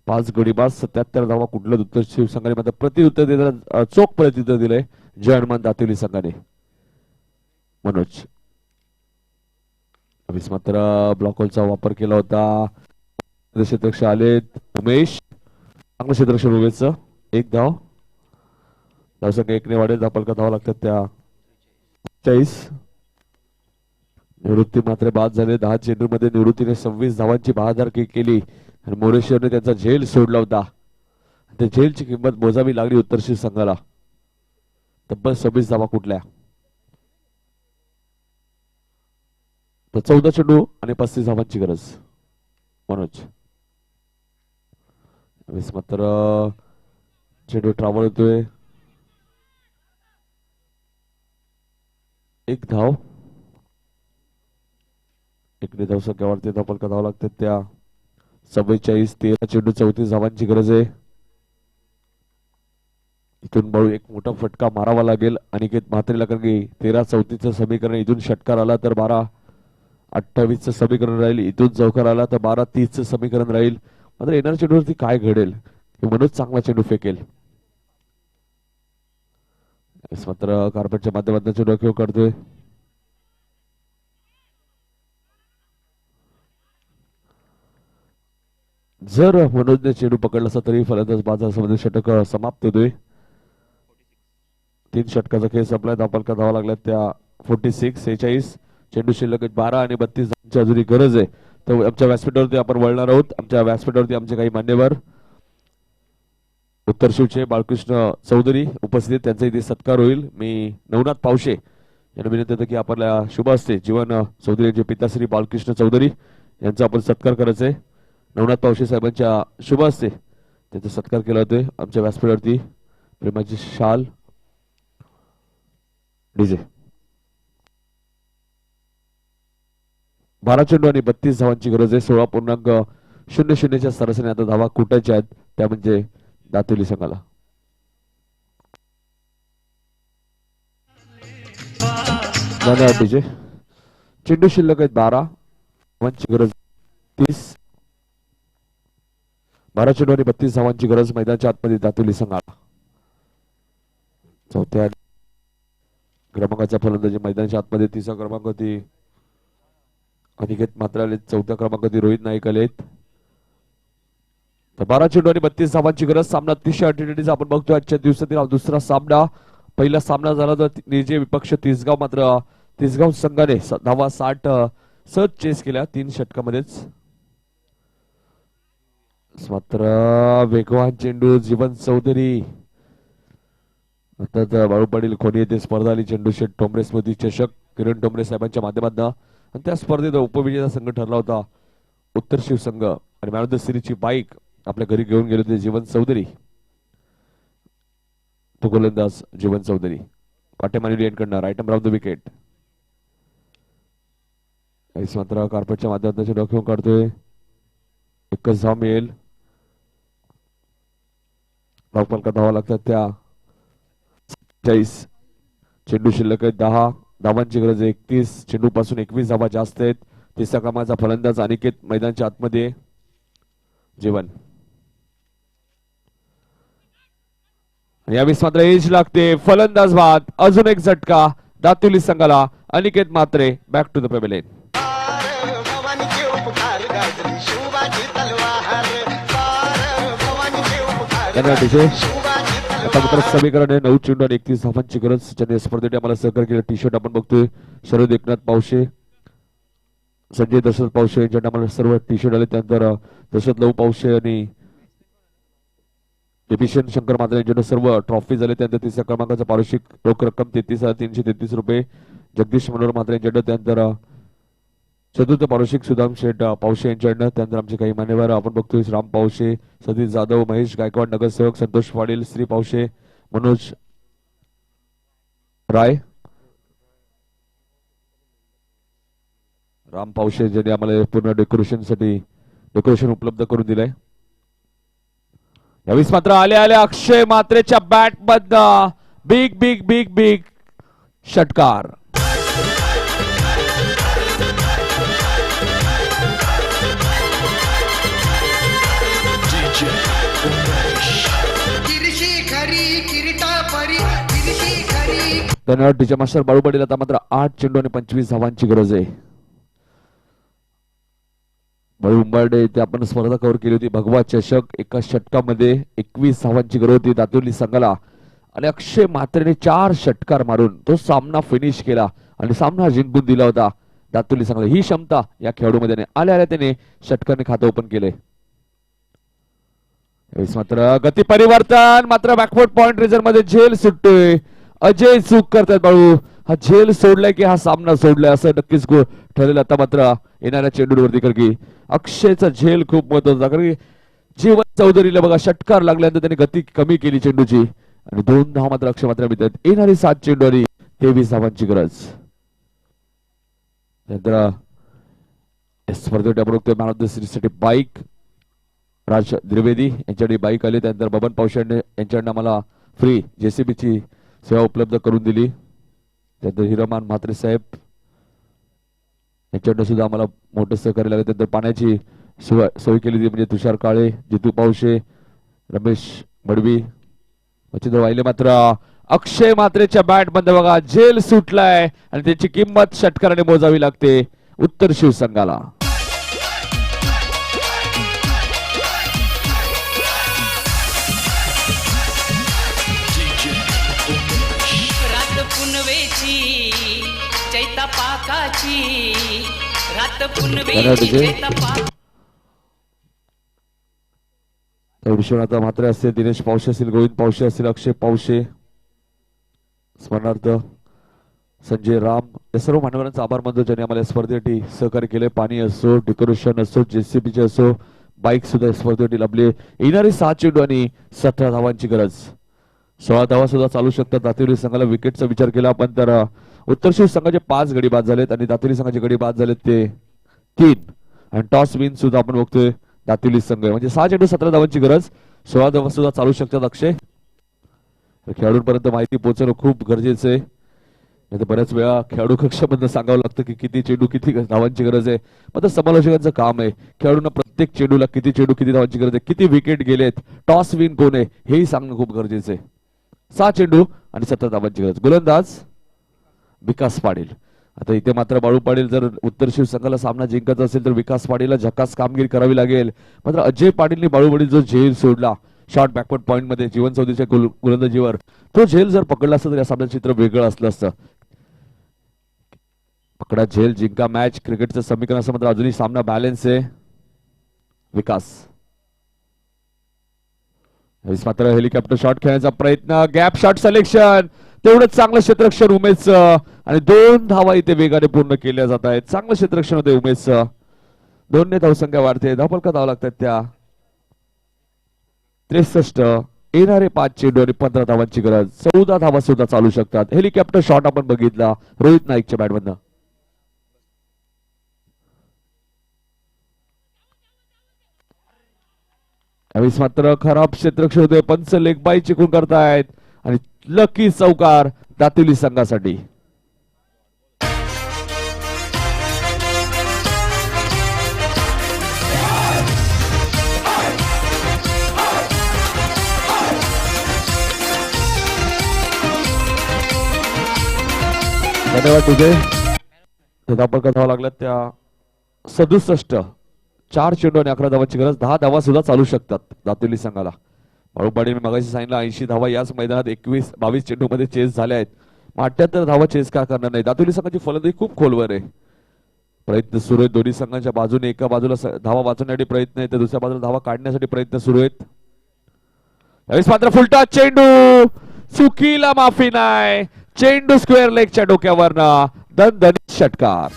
5 गडी बाद 77 धावा. कुठलं उत्तर शिवसंघाने मात्र प्रत्युत्तर देताना चोख प्रत्युत्तर दिलंय जय हनुमान दातेली संघाने. मनोज मात्र ब्लॉक होलचा वापर केला होता. क्षेत्ररक्षक आलेत. उमेश चांगलं क्षेत्ररक्षक उमेशचं. 1 धाव. धावसंख्या 1 ने वाढेल. धापलका धावा लागतात त्या 40. निवृत्ती मात्र बाद झाले. 10 चेंडूमध्ये निवृत्तीने 26 धावांची बहादरकी केली आणि मोरेश्वरने त्यांचा झेल सोडला होता. त्या झेलची किंमत मोजावी लागली उत्तरशी संघाला. तब्बल 26 धावा कुठल्या. तर 14 चेंडू आणि 35 धावांची गरज. मनोज मात्र चेंडू ट्रॅव्हल होतोय. 1 धाव. 1 ने धावसंख्या वाढते. धापलका धावा लागतात त्या 44. 13 चेंडू 34 धावांची गरज आहे. इथून बाळू एक मोठा फटका मारावा लागेल अनिकेत म्हात्रेला, कारण की 13-34चं समीकरण इथून षटकार आला तर 12-28चं समीकरण राहील. इथून चौकार आला तर 12-30चं समीकरण राहील. मात्र येणाऱ्या चेंडूवरती काय घडेल हे मनोज चांगला चेंडू फेकेल. मात्र कार्पेटच्या माध्यमातून चेंडू खेळ करतोय. जर मनोजने चेंडू पकडला असता तरी फलंदाज बाजारासमोर षटक समाप्त होतोय. 3 षटकाचा खेळ संपलाय. धापलका धावा लागल्या त्या 46. 46 चेंडू शिल्लक 12 आणि 32 धावांची अजूनही गरज आहे. तर आमच्या व्यासपीठावरती आपण वळणार आहोत. आमच्या व्यासपीठावरती आमचे काही मान्यवर उत्तर शिवचे बाळकृष्ण चौधरी उपस्थित, त्यांचा इथे सत्कार होईल. मी नवनाथ पावशे यांना विनंती होतं की आपल्या शुभ हस्ते जीवन चौधरी यांचे पिताश्री बाळकृष्ण चौधरी यांचा आपण सत्कार करायचा आहे. नवनाथ पावशे साहेबांच्या शुभ हस्ते त्यांचा सत्कार केला होतोय. आमच्या व्यासपीठावरती प्रेमाची शाल डीजे. 12 चेंडू आणि 32 धावांची गरज आहे. 16.00च्या सरासरी आता धावा कुटायच्या आहेत, त्या म्हणजे दातेली संघाला. धन्यवाद डीजे. चेंडू शिल्लक आहेत 12 धावांची गरज 30. 12 चेंडू आणि 32 धावांची गरज मैदानाच्या आतमध्ये दातेली संघाला. चौथ्या क्रमांकाचा फलंदाजी मैदानाच्या आतमध्ये 3रा क्रमांक होती अनिकेत म्हात्रे आले. 4थ्या क्रमांकावरती रोहित नाईक आलेत. तर 12 चेंडू आणि 32 धावांची गरज. सामना अतिशय अटीतटीचा आपण बघतोय आजच्या दिवसातील हा दुसरा सामना. पहिला सामना झाला तर निर्जय विपक्ष तिसगाव, मात्र तिसगाव संघाने धावा 60 सहज चेस केल्या 3 षटकामध्येच. मात्र वेगवान चेंडू जीवन चौधरी. आता बाळू पाटील खोनी येथे स्पर्धा आली. चेंडू शेट ठोंबरे स्मृती चषक किरण ठोंबरे साहेबांच्या माध्यमातून, आणि त्या स्पर्धेत उपविजेता संघ ठरला होता उत्तर शिव संघ. आणि मॅन ऑफ द सिरीजची बाईक आपल्या घरी घेऊन गेले होते जीवन चौधरी. तो गोलंदाज जीवन चौधरी पाठेमारी यांकडनं right number of the wicket. मात्र कार्पेटच्या माध्यमातून डॉक्युमेंट काढतोय. 1 धाव मिळेल. धावपलका धावा लागतात त्या 40. चेंडू शिल्लक आहे 10 धावांची गरज 31. चेंडू पासून 21 धावा जास्त आहेत. 3रा क्रमांकाचा फलंदाज अनिकेत मैदानाच्या आतमध्ये जीवन. यावेळी मात्र एज लागते. फलंदाज बाद. अजून एक झटका दातेली संघाला. Aniket Mhatre back to the pavilion. भवानीचे उपकार गाजली शिवाजी तलवार. भवानीचे उपकार आता मात्र समीकरण आहे 9 चेंडू आणि 31 धावांची गरज. ज्यांनी स्पर्धेत आम्हाला सहकार्य केलं. टी शर्ट आपण बघतोय शरद एकनाथ पावशे, संजय दशरथ पावशे यांच्या आम्हाला सर्व टी शर्ट आले. त्यानंतर दशरथ लहू पावशे आणि किशन शंकर मात्रे यांच्याकडे सर्व ट्रॉफी झाले. त्यानंतर 3ऱ्या क्रमांकाचा पारितोषिक रोख रक्कम 33,333 रुपये जगदीश मनोहर मात्रे यांच्याकडे. त्यानंतर 4थे पारितोषिक सुदाम शेठ पावशे यांच्याकडनं. त्यानंतर आमचे काही मान्यवर आपण बघतोय राम पावशे, सतीश जाधव, महेश गायकवाड नगरसेवक, संतोष पाटील, श्री पावशे, मनोज राय, राम पावशे ज्यांनी आम्हाला पूर्ण डेकोरेशन उपलब्ध करून दिलंय. यावेळी मात्र आले अक्षय म्हात्रेच्या बॅट मधनं बिग बिग बिग बिग षटकार. धन्यवाद टीचर मास्टर बाळू पाटील. आता मात्र 8 चेंडू आणि 25 धावांची गरज आहे. बाळू उंबारडे इथे आपण स्पर्धा कव्हर केली होती. भगवा चषक एका षटकामध्ये 21 धावांची गरज होती दातुर्ली संघाला आणि अक्षय म्हात्रेने 4 षटकार मारून तो सामना फिनिश केला आणि सामना जिंकून दिला होता दातुर्ली संघाला. ही क्षमता या खेळाडूमध्ये आल्या आल्या त्याने षटकाने खातं ओपन केले. मात्र गती परिवर्तन मात्र बॅकवर्ड पॉइंट रिझर्व मध्ये झेल सुटतोय. अजय चूक करतात बाळू. हा झेल सोडलाय की हा सामना सोडलाय असं नक्कीच ठरलेलं. आता मात्र येणाऱ्या चेंडूवरती कारण की अक्षयचा झेल खूप महत्वाचा कारण की जीवन चौधरीला बघा षटकार लागल्यानंतर त्याने गती कमी केली चेंडूची आणि 2 धावा मात्र अक्षय मात्र मिळतात. येणारी 7 चेंडू आणि 23 धावांची गरज. नंतर स्पर्धेत आपण मॅन ऑफ द सिरीज साठी बाईक राज द्विवेदी यांच्याकडे बाईक आली. त्यानंतर बबन पावशे यांच्याकडनं आम्हाला फ्री जेसीबीची सेवा उपलब्ध करून दिली. त्यानंतर हिरामान म्हात्रे साहेब यांच्याकडनं सुद्धा आम्हाला मोठं सहकार्य लागलं. त्यानंतर पाण्याची सोय केली होती म्हणजे तुषार काळे, जितू पावशे, रमेश मडवी, मच्छिंद्र वाहिले. मात्र अक्षय म्हात्रेच्या बॅट बंद बघा झेल सुटलाय आणि त्याची किंमत षटकाराने मोजावी लागते उत्तर शिवसंघाला. रात पुनवेची चैता पाकाची रात पुनवेची चैता पाक विश्वनाथ म्हात्रे असतील, दिनेश पावशे असतील, गोविंद पावशे असतील, अक्षय पावशे स्मरणार्थ संजय राम या सर्व मान्यवरांचा आभार मानतो ज्यांनी आम्हाला स्पर्धेसाठी सहकार्य केले. पाणी असो, डेकोरेशन असो, जेसीबीचे असो, बाईक सुद्धा स्पर्धेसाठी लाभले. येणारी 7 चेंडू आणि 17 धावांची गरज. 16 धावा सुद्धा चालू शकतात. दातेरी संघाला विकेटचा विचार केला आपण तर उत्तर शिव संघाचे 5 गडी बाद झालेत आणि दातेरी संघाचे गडी बाद झालेत ते 3 आणि टॉस विन सुद्धा आपण बघतोय दातेरी संघ म्हणजे 6 चेंडू 17 धावांची गरज. 16 धावा सुद्धा चालू शकतात. अक्षय खेळाडूंपर्यंत माहिती पोहोचवणं खूप गरजेचं आहे. नाही बऱ्याच वेळा खेळाडू कक्षामधून सांगावं लागतं की किती चेंडू किती धावांची गरज आहे. मात्र समालोचकांचं काम आहे खेळाडूंना प्रत्येक चेंडूला किती चेंडू किती धावांची गरज आहे, किती विकेट गेलेत, टॉस विन कोण आहे हेही सांगणं खूप गरजेचं आहे. 6 चेंडू आणि 17 धावांची गरज. गोलंदाज विकास पाटील. आता इथे मात्र बाळू पाटील जर उत्तर शिव संघाला सामना जिंकायचा असेल तर विकास पाटीलला झकास कामगिरी करावी लागेल. मात्र अजय पाटीलने बाळू पाटील जो झेल सोडला शॉर्ट बॅकवर्ड पॉइंट मध्ये जीवन चौधरीच्या गोलंदाजीवर तो झेल जर पकडला असता तर या सामन्याचं चित्र वेगळं असलं असतं. पकडा झेल जिंका मॅच क्रिकेटचं समीकरण असं मात्र अजूनही सामना बॅलन्स आहे. विकास मात्र हेलिकॉप्टर शॉट खेळण्याचा प्रयत्न गॅप शॉट सिलेक्शन तेवढंच चांगलं क्षेत्ररक्षण उमेशचं आणि 2 धावा इथे वेगाने पूर्ण केल्या जात आहेत. चांगलं क्षेत्ररक्षण होते उमेशचं. 2 ने धावसंख्या वाढते. धावफलका धावा लागतात त्या 63. येणारे 5 चेंडू आणि 15 धावांची गरज. 14 धावा सुद्धा चालू शकतात. हेलिकॉप्टर शॉट आपण बघितला रोहित नाईकच्या बॅटमधनं. यावेळेस मात्र खराब क्षेत्ररक्षण होते. पंच लेग बाय चिकून करतायत आणि लकी चौकार दातेली संघासाठी. धन्यवाद तुझे. धावा धावा लागल्यात त्या 67. 4 चेंडू आणि 11 धावांची गरज. 10 धावा सुद्धा चालू शकतात दातेली संघाला. बाळूपाडीने मगाशी सांगितलं 80 धावा याच मैदानात 22 चेंडू मध्ये चेस झाल्या आहेत. 78 धावा चेस का करणार नाही. दातेली संघाची फलंदाजी खूप खोलवर आहे. प्रयत्न सुरू आहेत दोन्ही संघांच्या बाजूने. एका बाजूला धावा वाचवण्यासाठी प्रयत्न आहे तर दुसऱ्या बाजूला धावा काढण्यासाठी प्रयत्न सुरू आहेत. यावेळेस मात्र फुलटा चेंडू चुकीला माफी नाही. चेंडू स्क्वेअर लेगच्या डोक्यावरनं दणदणीत षटकार.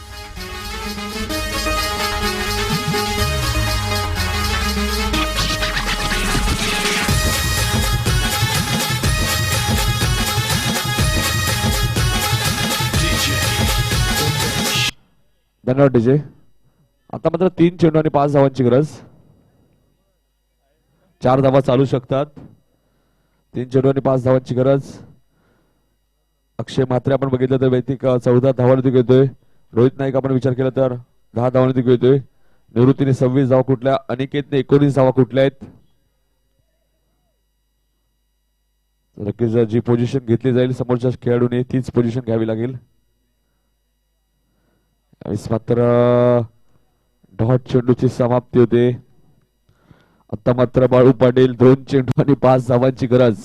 धन्यवाद डीजे. आता मात्र 3 चेंडू आणि 5 धावांची गरज. 4 धावा चालू शकतात. 3 चेंडू आणि 5 धावांची गरज. अक्षय म्हात्रे आपण बघितलं तर वैयक्तिक 14 धावांवरती घेतोय. रोहित नाईक आपण विचार केला तर 10 धावांवरती घेतोय. निवृत्तीने 26 धावा कुठल्या, अनिकेतने 19 धावा कुठल्या आहेत. नक्कीच जी पोझिशन घेतली जाईल समोरच्या खेळाडूने तीच पोझिशन घ्यावी लागेल. यावेळेस मात्र डॉट चेंडूची समाप्ती होते. आता मात्र बाळू पाटील 2 चेंडू आणि 5 धावांची गरज.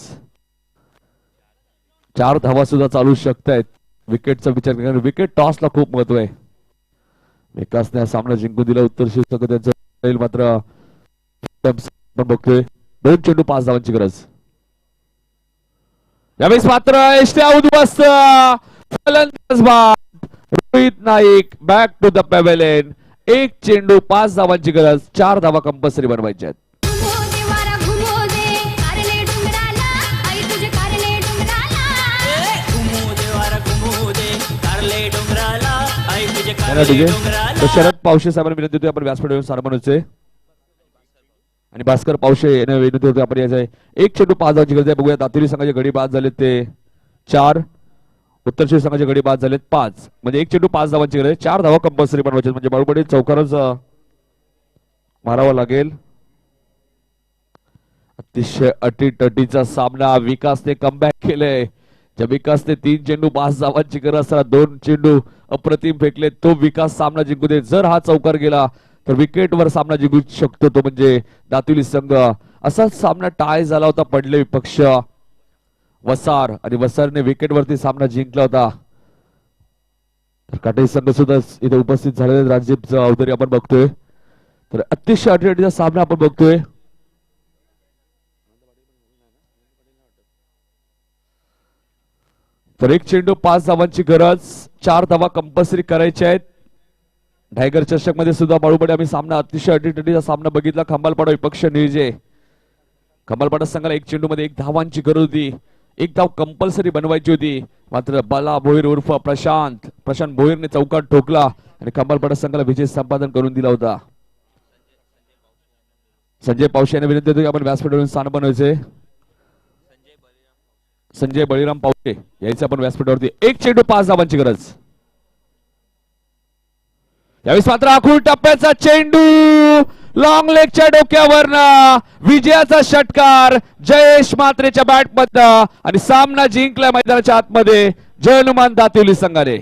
4 धावा सुद्धा चालू शकतायत. विकेटचा विचार केला, विकेट टॉसला खूप महत्व आहे. विकासने हा सामना जिंकून दिला. उत्तर शीर्षक त्यांचं मात्र आपण बघतोय 2 चेंडू 5 धावांची गरज. यावेळेस मात्र एसट्या उद्ध्वस्त. फलंदाज बाद Rohit Naik back to the pavilion. 1 चेंडू 5 धावांची गरज. 4 धावा कंपल्सरी बनवायच्या आहेत. शरद पावशे साहेबांना विनंती होती आपण व्यासपीठावर सारमनचे आणि भास्कर पावशे यांना विनंती होती आपण यायचं आहे. 1 चेंडू 5 धावांची गरज आहे. बघूया दातेरी संघाचे गडी बाद झाले ते 4. उत्तर श्री संघाचे गडी बाद झालेत 5. म्हणजे 1 चेंडू 5 धावांची गरज आहे. 4 धावा कंपल्सरी बनवायचे म्हणजे बाळूपडी चौकारच मारावा लागेल. अतिशय अटीतटीचा सामना. विकासने कमबॅक केलंय. ज्या विकासने 3 चेंडू 5 धावांची गरज असताना 2 चेंडू अप्रतिम फेकले तो विकास सामना जिंकू दे. जर हा चौकार गेला तर विकेटवर सामना जिंकू शकतो तो म्हणजे दातिवली संघ. असाच सामना टाय झाला होता. पडले विपक्ष वसार आणि वसारने विकेटवरती सामना जिंकला होता. काटे संघ सुद्धा इथे उपस्थित झालेले. राजीव चौधरी आपण बघतोय. तर अतिशय अटीतटीचा सामना आपण बघतोय. तर 1 चेंडू 5 धावांची गरज. 4 धावा कंपल्सरी करायच्या आहेत. टायगर चषक मध्ये सुद्धा बाळूपडे आम्ही सामना अतिशय अटीतटीचा सामना बघितला. खंबालपाडा विपक्ष नियोजे. खंबालपाडा संघाला 1 चेंडू मध्ये 1 धावांची गरज होती. 1 धाव कंपल्सरी बनवायची होती. मात्र बाला भोईर उर्फ प्रशांत भोईरने चौकार ठोकला आणि खंबालपाडा संघाला विजय संपादन करून दिला होता. संजय पावशे यांना विनंती होती आपण व्यासपीठावरून स्थान बनवायचे. संजय बळीराम पावशे यायचं आपण व्यासपीठावरती. 1 चेंडू 5 धावांची गरज. यावेळेस मात्र आखूड टप्प्याचा चेंडू लॉंग लेगच्या डोक्यावरनं विजयाचा षटकार जयेश म्हात्रेच्या बॅटमधनं आणि सामना जिंकला मैदानाच्या आतमध्ये जय हनुमान दातिवली संघाने.